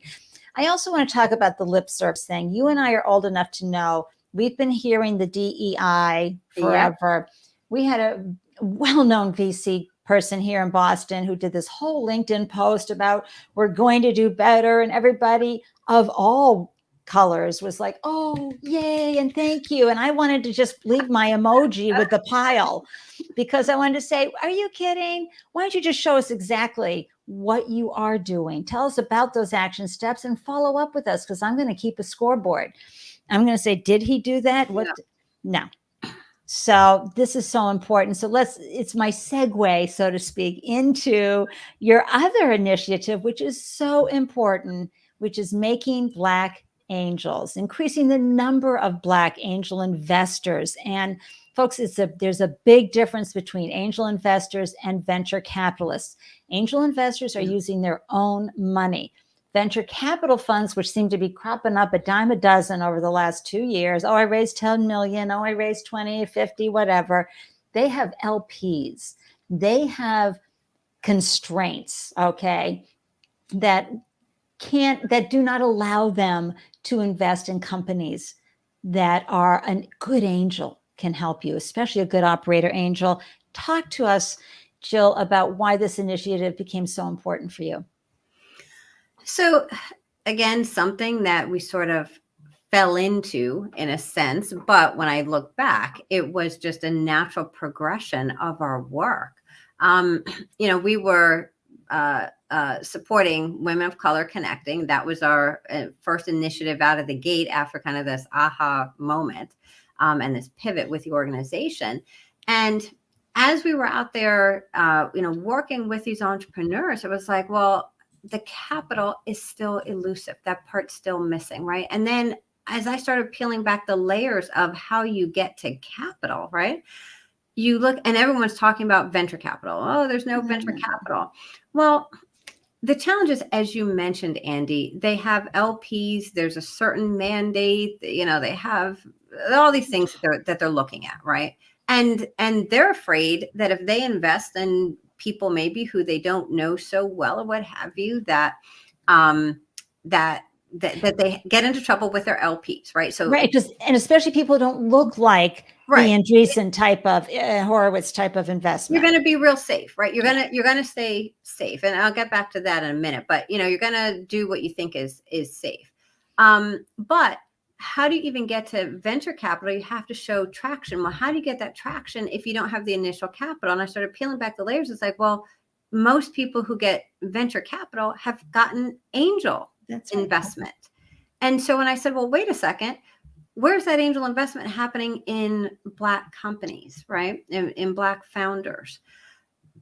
I also want to talk about the lip service thing. You and I are old enough to know we've been hearing the DEI forever. Yep. We had a well-known VC person here in Boston who did this whole LinkedIn post about we're going to do better, and everybody of all colors was like, oh, yay, and thank you. And I wanted to just leave my emoji with the pile, because I wanted to say, are you kidding? Why don't you just show us exactly what you are doing? Tell us about those action steps and follow up with us, because I'm going to keep a scoreboard. I'm going to say, did he do that? No. So this is so important. So it's my segue, so to speak, into your other initiative, which is so important, which is making Black angels, increasing the number of Black angel investors. And folks, there's a big difference between angel investors and venture capitalists. Angel investors are using their own money. Venture capital funds, which seem to be cropping up a dime a dozen over the last 2 years. Oh, I raised 10 million. Oh, I raised 20, 50, whatever. They have LPs. They have constraints, okay, that do not allow them to invest in companies that are a good angel can help you, especially a good operator angel. Talk to us, Jill, about why this initiative became so important for you. So again, something that we sort of fell into in a sense, but when I look back, it was just a natural progression of our work. We were supporting Women of Color Connecting. That was our first initiative out of the gate after kind of this aha moment and this pivot with the organization. And as we were out there, working with these entrepreneurs, it was like, well, the capital is still elusive. That part's still missing, right? And then as I started peeling back the layers of how you get to capital, right? You look and everyone's talking about venture capital. Oh, there's no venture capital. Well, the challenge is, as you mentioned, Ande, they have LPs. There's a certain mandate. They have all these things that they're looking at, right? And they're afraid that if they invest in people maybe who they don't know so well or what have you, that they get into trouble with their LPs, right? So right, and especially people who don't look like the Andreessen type of Horowitz type of investment. You're going to be real safe, right? You're going to stay safe, and I'll get back to that in a minute. But you're going to do what you think is safe. But how do you even get to venture capital? You have to show traction. Well, how do you get that traction if you don't have the initial capital? And I started peeling back the layers. It's like, well, most people who get venture capital have gotten angel investment. And so when I said, well, wait a second, where's that angel investment happening in Black companies, right? In Black founders?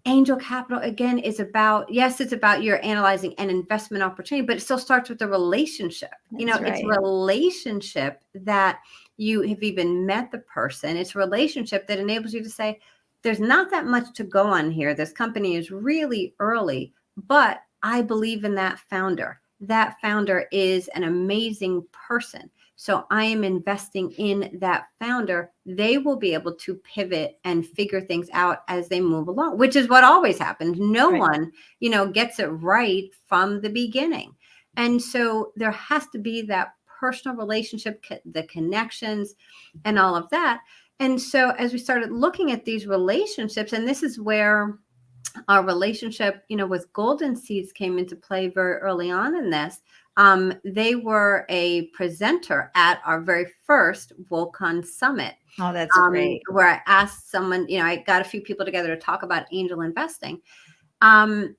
Angel capital, again, is about, yes, it's about you're analyzing an investment opportunity, but it still starts with the relationship. It's a relationship that you have even met the person. It's a relationship that enables you to say, there's not that much to go on here. This company is really early, but I believe in that founder. That founder is an amazing person. So I am investing in that founder. They will be able to pivot and figure things out as they move along, which is what always happens. No one, gets it right from the beginning. And so there has to be that personal relationship, the connections and all of that. And so as we started looking at these relationships, and this is where our relationship, with Golden Seeds came into play very early on in this. They were a presenter at our very first WorldCon Summit. Oh, that's great. Where I asked someone, I got a few people together to talk about angel investing. And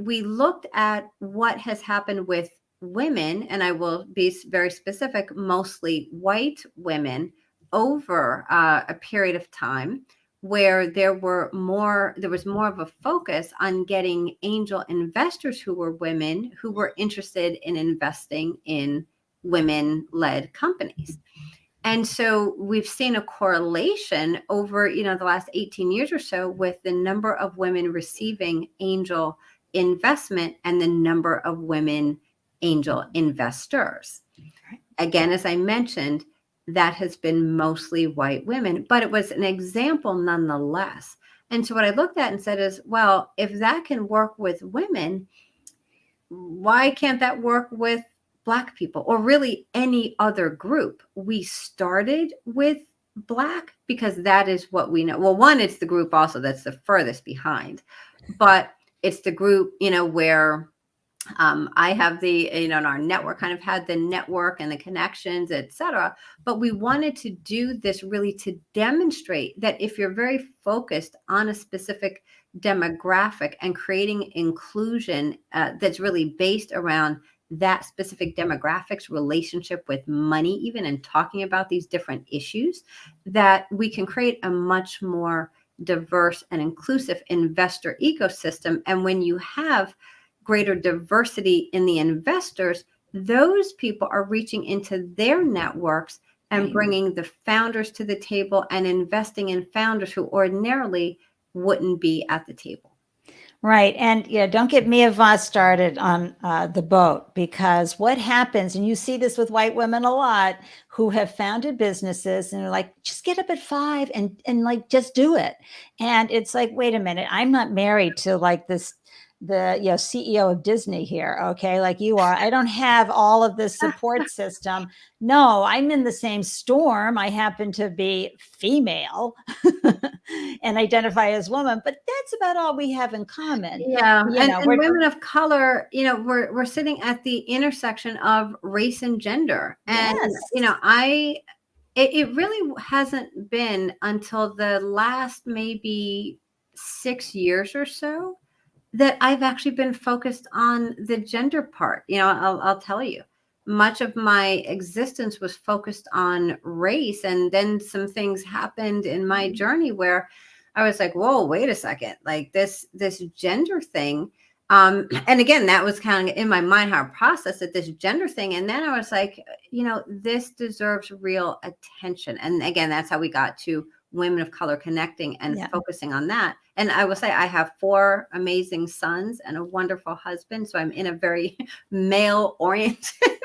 we looked at what has happened with women, and I will be very specific, mostly white women over a period of time, where there was more of a focus on getting angel investors who were women who were interested in investing in women-led companies. And so we've seen a correlation over, the last 18 years or so with the number of women receiving angel investment and the number of women angel investors. Again, as I mentioned, that has been mostly white women, but it was an example nonetheless. And so what I looked at and said is, well, if that can work with women, why can't that work with Black people or really any other group? We started with Black because that is what we know. Well, one, it's the group also that's the furthest behind, but it's the group, where I have the, in our network kind of had the network and the connections, et cetera. But we wanted to do this really to demonstrate that if you're very focused on a specific demographic and creating inclusion that's really based around that specific demographics relationship with money, even and talking about these different issues, that we can create a much more diverse and inclusive investor ecosystem. And when you have greater diversity in the investors, those people are reaching into their networks and Right. bringing the founders to the table and investing in founders who ordinarily wouldn't be at the table. Right. And yeah, don't get Mia Voss started on the boat, because what happens, and you see this with white women a lot who have founded businesses and are like, just get up at 5 and like, just do it. And it's like, wait a minute, I'm not married to like the CEO of Disney here. Okay. Like you are. I don't have all of this support system. No, I'm in the same storm. I happen to be female and identify as woman, but that's about all we have in common. Yeah, You know, and women of color, we're sitting at the intersection of race and gender. And, yes. it really hasn't been until the last maybe 6 years or so that I've actually been focused on the gender part. I'll tell you, much of my existence was focused on race. And then some things happened in my journey where I was like, whoa, wait a second, like this gender thing. And again, that was kind of in my mind how I processed it, this gender thing. And then I was like, this deserves real attention. And again, that's how we got to women of color connecting and focusing on that. And I will say I have 4 amazing sons and a wonderful husband. So I'm in a very male oriented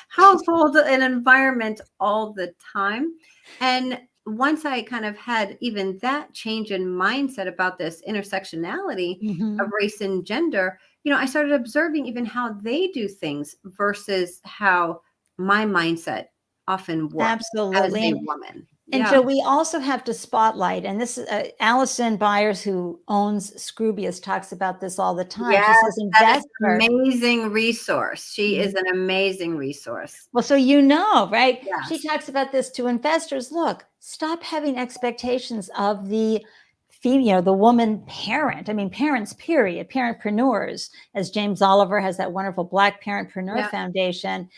household and environment all the time. And once I kind of had even that change in mindset about this intersectionality of race and gender, I started observing even how they do things versus how my mindset often works as Absolutely. a woman. And Joe, we also have to spotlight, and this is Allison Byers, who owns Scroobius, talks about this all the time. Yes, She says, that is an investor. amazing resource. She is an amazing resource. Well, so right? Yes. She talks about this to investors. Look, stop having expectations of the female, the woman parent. I mean, parents, period, parentpreneurs, as James Oliver has that wonderful Black Parentpreneur Foundation.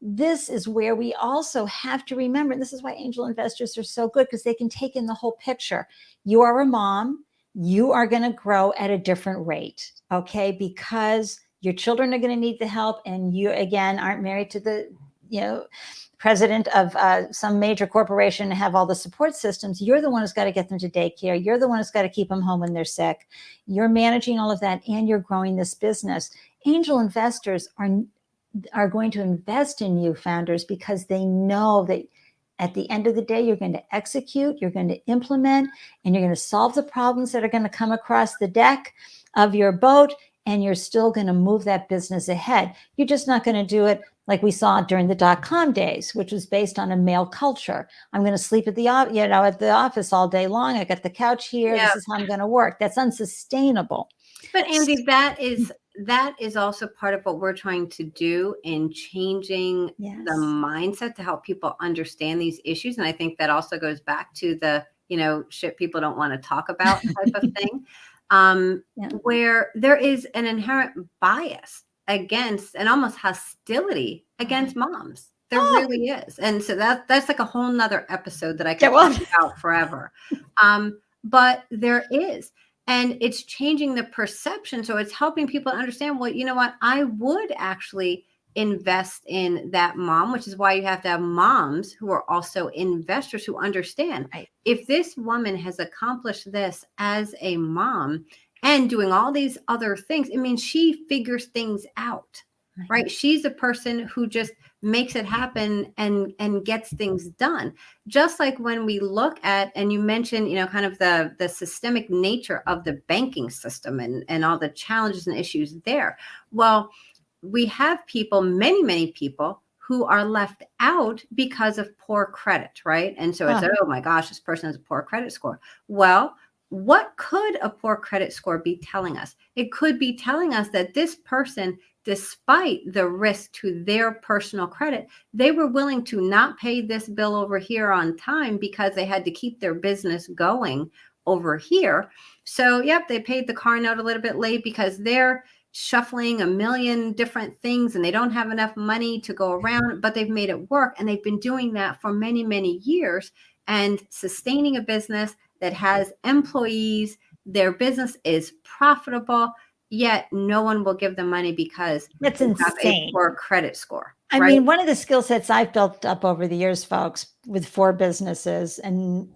This is where we also have to remember, this is why angel investors are so good, because they can take in the whole picture. You are a mom, you are going to grow at a different rate, okay? Because your children are going to need the help, and you, again, aren't married to the, president of some major corporation and have all the support systems. You're the one who's got to get them to daycare. You're the one who's got to keep them home when they're sick. You're managing all of that, and you're growing this business. Angel investors are going to invest in you, founders, because they know that at the end of the day, you're going to execute, you're going to implement, and you're going to solve the problems that are going to come across the deck of your boat, and you're still going to move that business ahead. You're just not going to do it like we saw during the .com days, which was based on a male culture. I'm going to sleep at the office all day long. I got the couch here. This is how I'm going to work. That's unsustainable. But Ande, that is also part of what we're trying to do in changing the mindset to help people understand these issues. And I think that also goes back to the, shit people don't want to talk about type of thing, where there is an inherent bias against and almost hostility against moms. There really is. And so that's like a whole nother episode that I could talk about forever. But there is. And it's changing the perception. So it's helping people understand, well, you know what? I would actually invest in that mom, which is why you have to have moms who are also investors who understand if this woman has accomplished this as a mom and doing all these other things, it means she figures things out, right? She's a person who just makes it happen and gets things done. Just like when we look at, and you mentioned, kind of the systemic nature of the banking system and all the challenges and issues there. Well, we have people, many people who are left out because of poor credit, right? And so it's, oh my gosh, this person has a poor credit score. Well, what could a poor credit score be telling us? It could be telling us that this person, despite the risk to their personal credit, they were willing to not pay this bill over here on time because they had to keep their business going over here. So, they paid the car note a little bit late because they're shuffling a million different things and they don't have enough money to go around, but they've made it work. And they've been doing that for many, many years and sustaining a business that has employees. Their business is profitable. yet no one will give them money because That's they have a insane. poor credit score. I Right? mean, one of the skill sets I've built up over the years, folks, with 4 businesses and,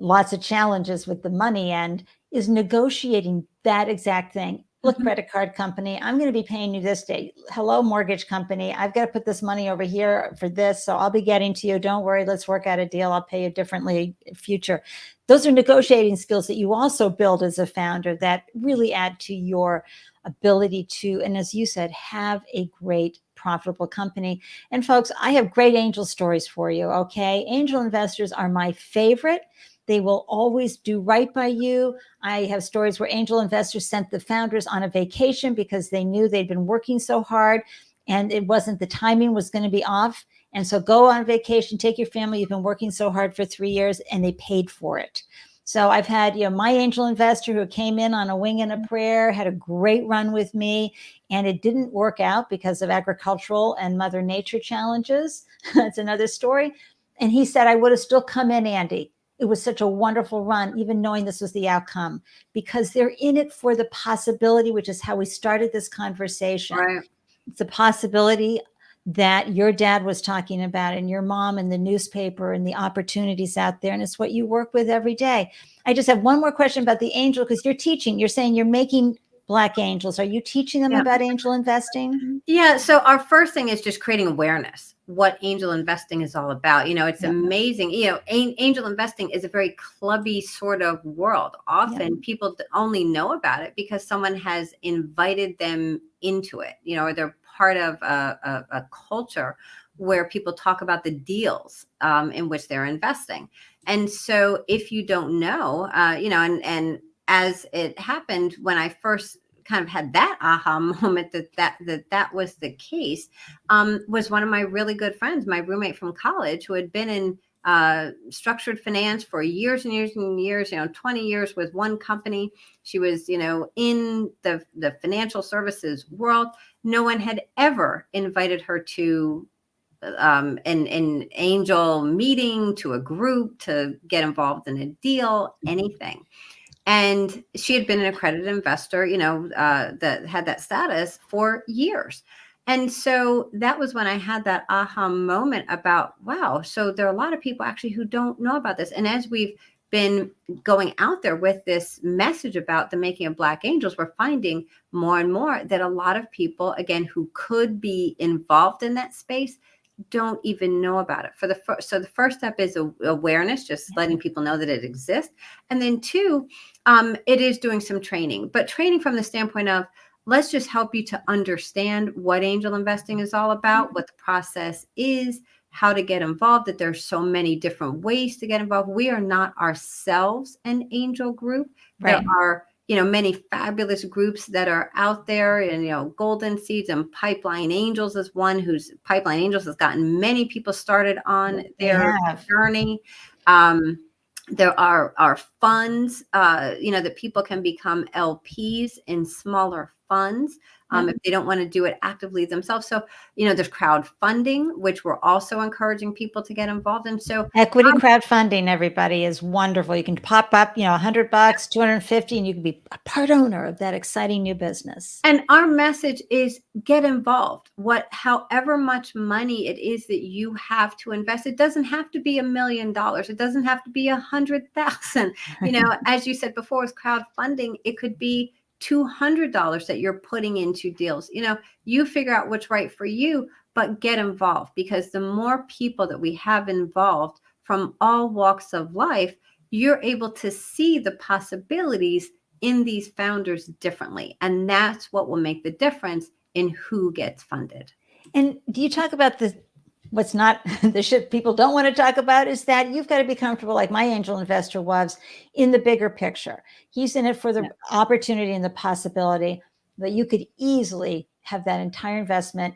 lots of challenges with the money end is negotiating that exact thing. Look, Mhm. credit card company, I'm going to be paying you this day. Hello, mortgage company, I've got to put this money over here for this. So I'll be getting to you. Don't worry. Let's work out a deal. I'll pay you differently in future. Those are negotiating skills that you also build as a founder that really add to your ability to, and as you said, have a great profitable company. And folks, I have great angel stories for you. Okay. Angel investors are my favorite. They will always do right by you. I have stories where angel investors sent the founders on a vacation because they knew they'd been working so hard and it wasn't, the timing was going to be off. And so go on vacation, take your family. You've been working so hard for 3 years, and they paid for it. So I've had, my angel investor who came in on a wing and a prayer, had a great run with me, and it didn't work out because of agricultural and Mother Nature challenges. That's another story. And he said, I would have still come in, Andy. It was such a wonderful run, even knowing this was the outcome, because they're in it for the possibility, which is how we started this conversation. Right. It's a possibility that your dad was talking about and your mom and the newspaper and the opportunities out there. And it's what you work with every day. I just have one more question about the angel, because you're teaching, you're saying you're making Black angels. Are you teaching them Yeah. about angel investing? Yeah. So our first thing is just creating awareness, what angel investing is all about. It's Yeah. amazing. Angel investing is a very clubby sort of world. Often people only know about it because someone has invited them into it, or they're part of a culture where people talk about the deals in which they're investing. And so if you don't know, and as it happened when I first kind of had that aha moment that was the case, was one of my really good friends, my roommate from college, who had been in structured finance for years and years and years, 20 years with one company. She was, in the financial services world. No one had ever invited her to an angel meeting, to a group, to get involved in a deal, anything. And she had been an accredited investor, that had that status for years. And so that was when I had that aha moment about, wow, so there are a lot of people actually who don't know about this. And as we've been going out there with this message about the making of Black angels, we're finding more and more that a lot of people, again, who could be involved in that space, don't even know about it. So the first step is awareness, just letting people know that it exists. And then 2, it is doing some training, but training from the standpoint of, let's just help you to understand what angel investing is all about, what the process is, how to get involved, that there's so many different ways to get involved. We are not ourselves an angel group. Right. There are, many fabulous groups that are out there, and, Golden Seeds and Pipeline Angels is one whose Pipeline Angels has gotten many people started on their journey. There are funds, that people can become LPs in smaller funds if they don't want to do it actively themselves. So, there's crowdfunding, which we're also encouraging people to get involved in. So equity crowdfunding, everybody, is wonderful. You can pop up, $100, 250, and you can be a part owner of that exciting new business. And our message is get involved. However much money it is that you have to invest, it doesn't have to be $1 million. It doesn't have to be 100,000. As you said before, with crowdfunding, it could be $200 that you're putting into deals. You figure out what's right for you, but get involved, because the more people that we have involved from all walks of life, you're able to see the possibilities in these founders differently. And that's what will make the difference in who gets funded. And do you talk about what's not the shit people don't want to talk about, is that you've got to be comfortable, like my angel investor was, in the bigger picture. He's in it for the opportunity and the possibility that you could easily have that entire investment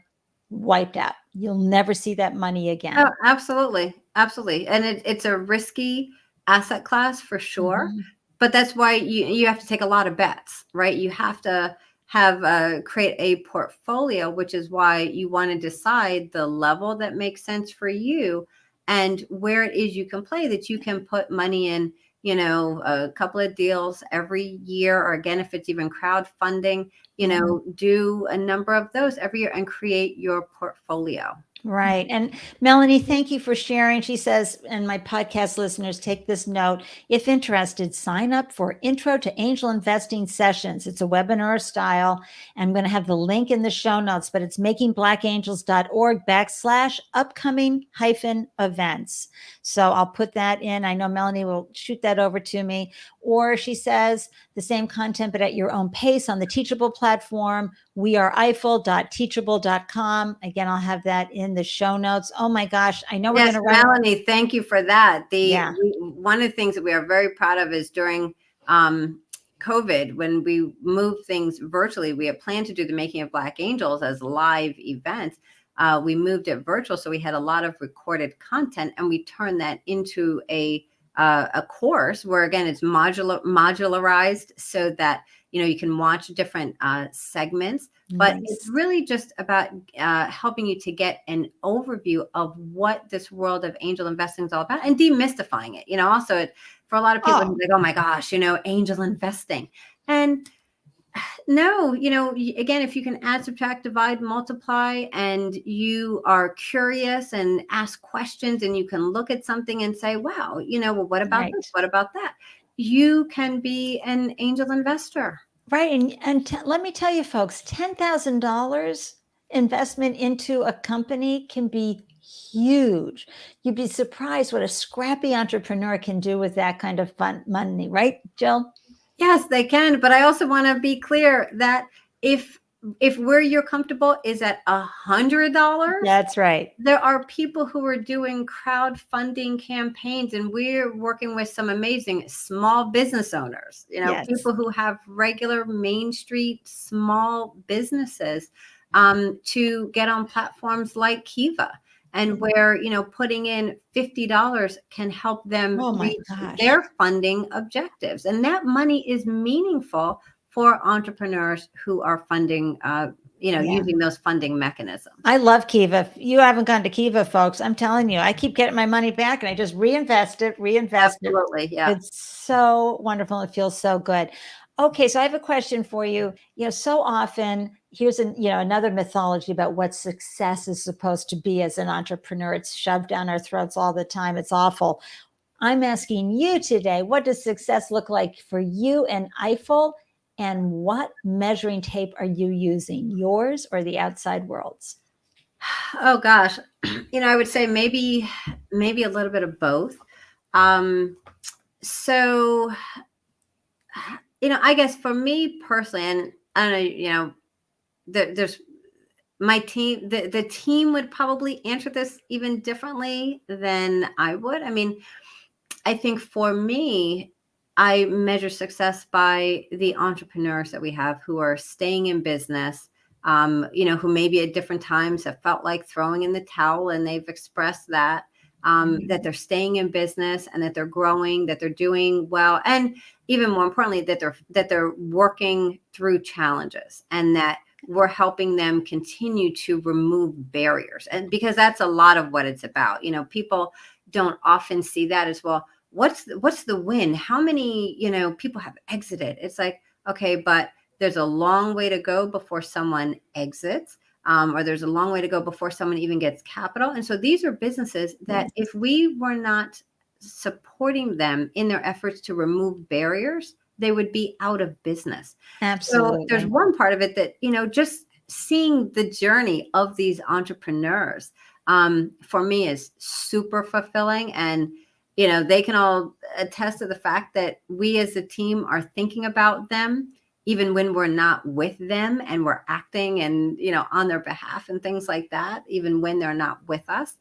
wiped out. You'll never see that money again. Oh, absolutely. Absolutely. And it's a risky asset class for sure. Mm-hmm. But that's why you have to take a lot of bets, right? You have to create a portfolio, which is why you want to decide the level that makes sense for you and where it is you can play, that you can put money in a couple of deals every year, or again, if it's even crowdfunding, do a number of those every year and create your portfolio. Right. And Melanie, thank you for sharing. She says, and my podcast listeners, take this note. If interested, sign up for Intro to Angel Investing Sessions. It's a webinar style. I'm going to have the link in the show notes, but it's makingblackangels.org/upcoming-events. So I'll put that in. I know Melanie will shoot that over to me. Or she says the same content, but at your own pace on the Teachable platform. We are IFEL.teachable.com. Again, I'll have that in the show notes. Oh my gosh. I know we're going to run. Melanie, thank you for that. One of the things that we are very proud of is during COVID, when we moved things virtually, we had planned to do the Making of Black Angels as live events. We moved it virtual. So we had a lot of recorded content, and we turned that into a course where, again, it's modularized so that you can watch different segments, but it's really just about helping you to get an overview of what this world of angel investing is all about, and demystifying it. Also, for a lot of people, it's like, oh my gosh, angel investing. And no, again, if you can add, subtract, divide, multiply, and you are curious and ask questions, and you can look at something and say, wow, well, what about this? What about that? You can be an angel investor. Right. And let me tell you, folks, $10,000 investment into a company can be huge. You'd be surprised what a scrappy entrepreneur can do with that kind of fun money. Right, Jill? Yes, they can. But I also want to be clear that if where you're comfortable is at $100, that's right. There are people who are doing crowdfunding campaigns, and we're working with some amazing small business owners, people who have regular Main Street small businesses to get on platforms like Kiva, and where, putting in $50 can help them reach their funding objectives. And that money is meaningful for entrepreneurs who are funding, using those funding mechanisms. I love Kiva. If you haven't gone to Kiva, folks, I'm telling you, I keep getting my money back and I just reinvest it. Absolutely, yeah. It's so wonderful. It feels so good. Okay, so I have a question for you. So often here's another mythology about what success is supposed to be as an entrepreneur. It's shoved down our throats all the time. It's awful. I'm asking you today, what does success look like for you and IFEL? And what measuring tape are you using, yours or the outside world's? Oh gosh, I would say maybe a little bit of both. So, I guess for me personally, and I don't know, there's my team, the team would probably answer this even differently than I would. I mean, I think for me, I measure success by the entrepreneurs that we have who are staying in business, who maybe at different times have felt like throwing in the towel, and they've expressed that, that they're staying in business and that they're growing, that they're doing well. And even more importantly, that they're working through challenges, and that we're helping them continue to remove barriers. And because that's a lot of what it's about. People don't often see that as well. What's the win? How many, people have exited? It's like, okay, but there's a long way to go before someone exits, or there's a long way to go before someone even gets capital. And so these are businesses that if we were not supporting them in their efforts to remove barriers, they would be out of business. Absolutely. So there's one part of it that, just seeing the journey of these entrepreneurs, for me is super fulfilling. And they can all attest to the fact that we as a team are thinking about them, even when we're not with them, and we're acting and, on their behalf and things like that, even when they're not with us.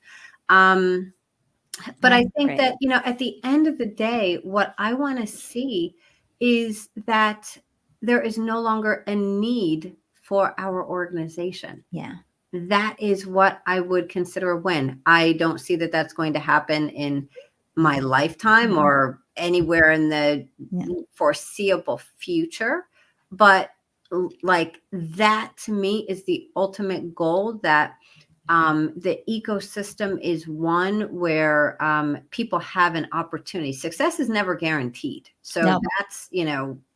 But I think that, at the end of the day, what I want to see is that there is no longer a need for our organization. Yeah. That is what I would consider a win. I don't see that that's going to happen in my lifetime or anywhere in the foreseeable future. But like that to me is the ultimate goal, that The ecosystem is one where people have an opportunity. Success is never guaranteed. So No. that's,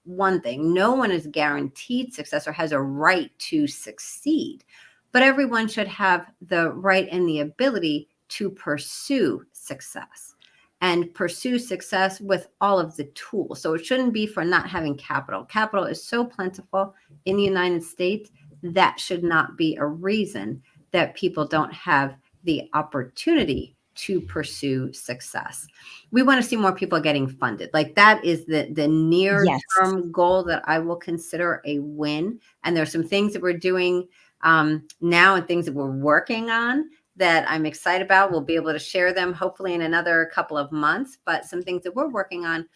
one thing. No one is guaranteed success or has a right to succeed, but everyone should have the right and the ability to pursue success and pursue success with all of the tools. So it shouldn't be for not having capital. Capital is so plentiful in the United States. That should not be a reason that people don't have the opportunity to pursue success. We want to see more people getting funded. Like that is the near term goal that I will consider a win. And there's some things that we're doing now and things that we're working on that I'm excited about. We'll be able to share them hopefully in another couple of months, but some things that we're working on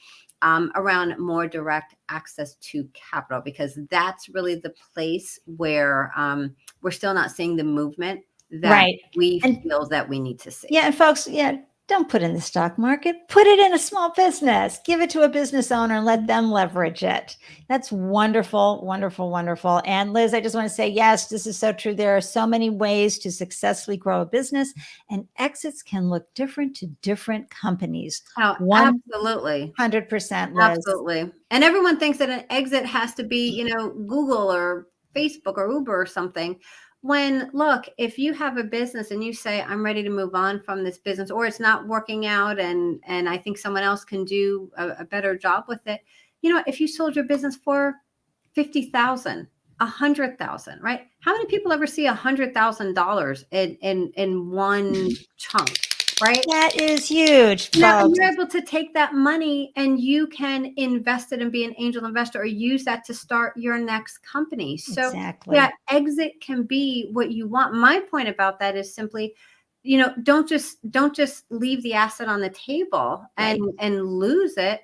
around more direct access to capital, because that's really the place where we're still not seeing the movement that we feel that we need to see. Yeah. And folks, don't put it in the stock market, put it in a small business, give it to a business owner and let them leverage it. That's wonderful, wonderful, wonderful. And Liz, I just want to say, yes, this is so true. There are so many ways to successfully grow a business, and exits can look different to different companies. Oh, absolutely. 100%, Liz. Absolutely. And everyone thinks that an exit has to be, Google or Facebook or Uber or something. When, look, if you have a business and you say, I'm ready to move on from this business, or it's not working out and I think someone else can do a better job with it, if you sold your business for $50,000, $100,000, right? How many people ever see $100,000 in one chunk? Right? That is huge. Now you're able to take that money and you can invest it and be an angel investor, or use that to start your next company. So exit can be what you want. My point about that is simply, don't just leave the asset on the table and lose it.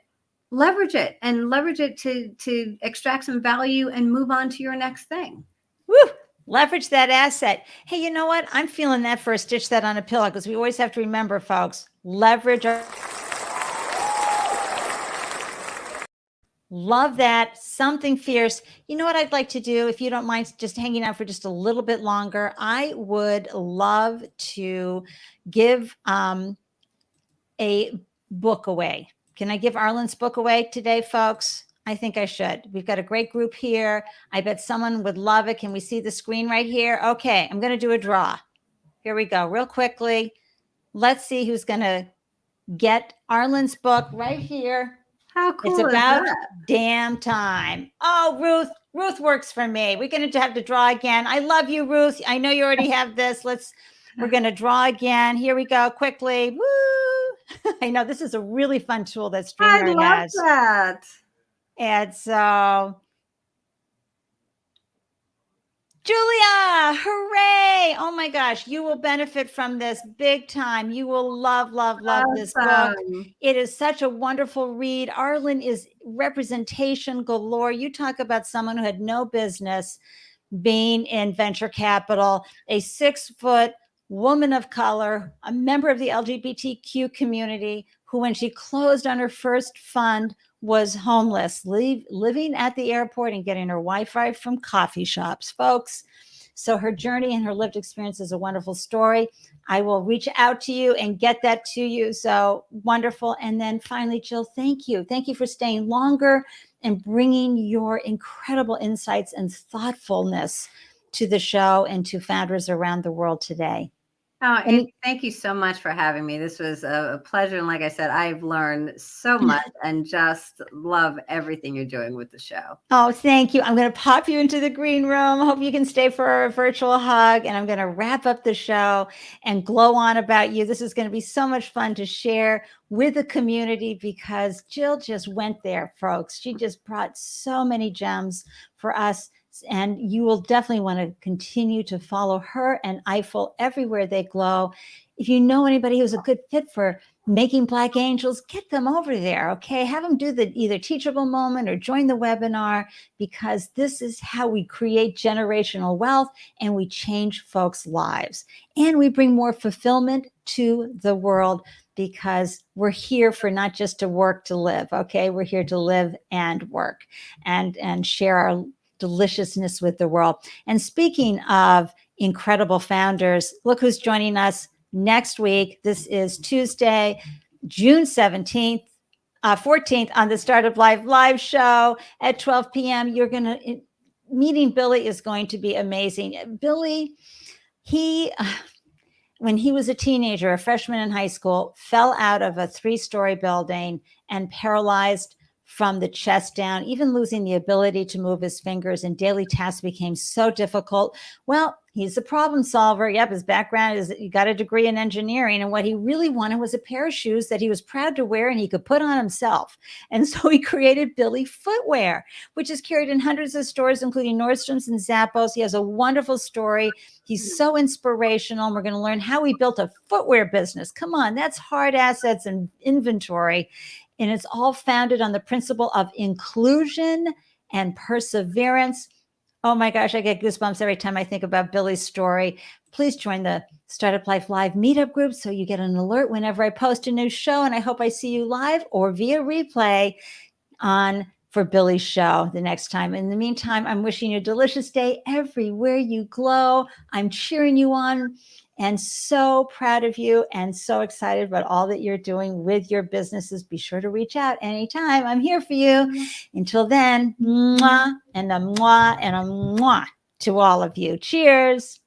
Leverage it to extract some value and move on to your next thing. Woo! Leverage that asset. Hey, you know what? I'm feeling that for a stitch that on a pillow, because we always have to remember, folks, leverage our. Love that. Something fierce. You know what I'd like to do, if you don't mind just hanging out for just a little bit longer? I would love to give a book away. Can I give Arlen's book away today, folks? I think I should. We've got a great group here. I bet someone would love it. Can we see the screen right here? Okay, I'm going to do a draw. Here we go, real quickly. Let's see who's going to get Arlen's book right here. How cool is about that? Damn time. Oh, Ruth works for me. We're going to have to draw again. I love you, Ruth. I know you already have this. We're going to draw again. Here we go, quickly. Woo! I know this is a really fun tool that StreamYard has. I love that. And so, Julia, hooray. Oh my gosh, you will benefit from this big time. You will love this book. It is such a wonderful read. Arlen is representation galore. You talk about someone who had no business being in venture capital, a 6-foot woman of color, a member of the LGBTQ community, who, when she closed on her first fund, was homeless, living at the airport and getting her Wi-Fi from coffee shops, folks. So her journey and her lived experience is a wonderful story. I will reach out to you and get that to you. So wonderful. And then finally, Jill, thank you. Thank you for staying longer and bringing your incredible insights and thoughtfulness to the show and to founders around the world today. Oh, and thank you so much for having me. This was a pleasure. And like I said, I've learned so much and just love everything you're doing with the show. Oh, thank you. I'm going to pop you into the green room. Hope you can stay for a virtual hug. And I'm going to wrap up the show and glow on about you. This is going to be so much fun to share with the community, because Jill just went there, folks. She just brought so many gems for us. And you will definitely want to continue to follow her and IFEL everywhere they glow. If you know anybody who's a good fit for Making Black Angels, get them over there, okay? Have them do the either teachable moment or join the webinar, because this is how we create generational wealth and we change folks' lives. And we bring more fulfillment to the world, because we're here for not just to work to live, okay? We're here to live and work and share our deliciousness with the world. And speaking of incredible founders. Look who's joining us next week. This is Tuesday, June 17th. 14th on the Startup Live show at 12 p.m. Meeting Billy is going to be amazing. Billy, when he was a teenager, a freshman in high school, fell out of a 3-story building and paralyzed from the chest down, even losing the ability to move his fingers, and daily tasks became so difficult. Well, he's a problem solver. Yep, his background is he got a degree in engineering, and what he really wanted was a pair of shoes that he was proud to wear and he could put on himself. And so he created Billy Footwear, which is carried in hundreds of stores, including Nordstrom's and Zappos. He has a wonderful story. He's so inspirational. And we're going to learn how he built a footwear business. Come on, that's hard assets and inventory. And it's all founded on the principle of inclusion and perseverance. Oh my gosh, I get goosebumps every time I think about Billy's story. Please join the Startup Life Live meetup group so you get an alert whenever I post a new show. And I hope I see you live or via replay for Billy's show the next time. In the meantime, I'm wishing you a delicious day everywhere you glow. I'm cheering you on and so proud of you and so excited about all that you're doing with your businesses. Be sure to reach out anytime. I'm here for you. Until then, mwah and a mwah and a mwah to all of you. Cheers.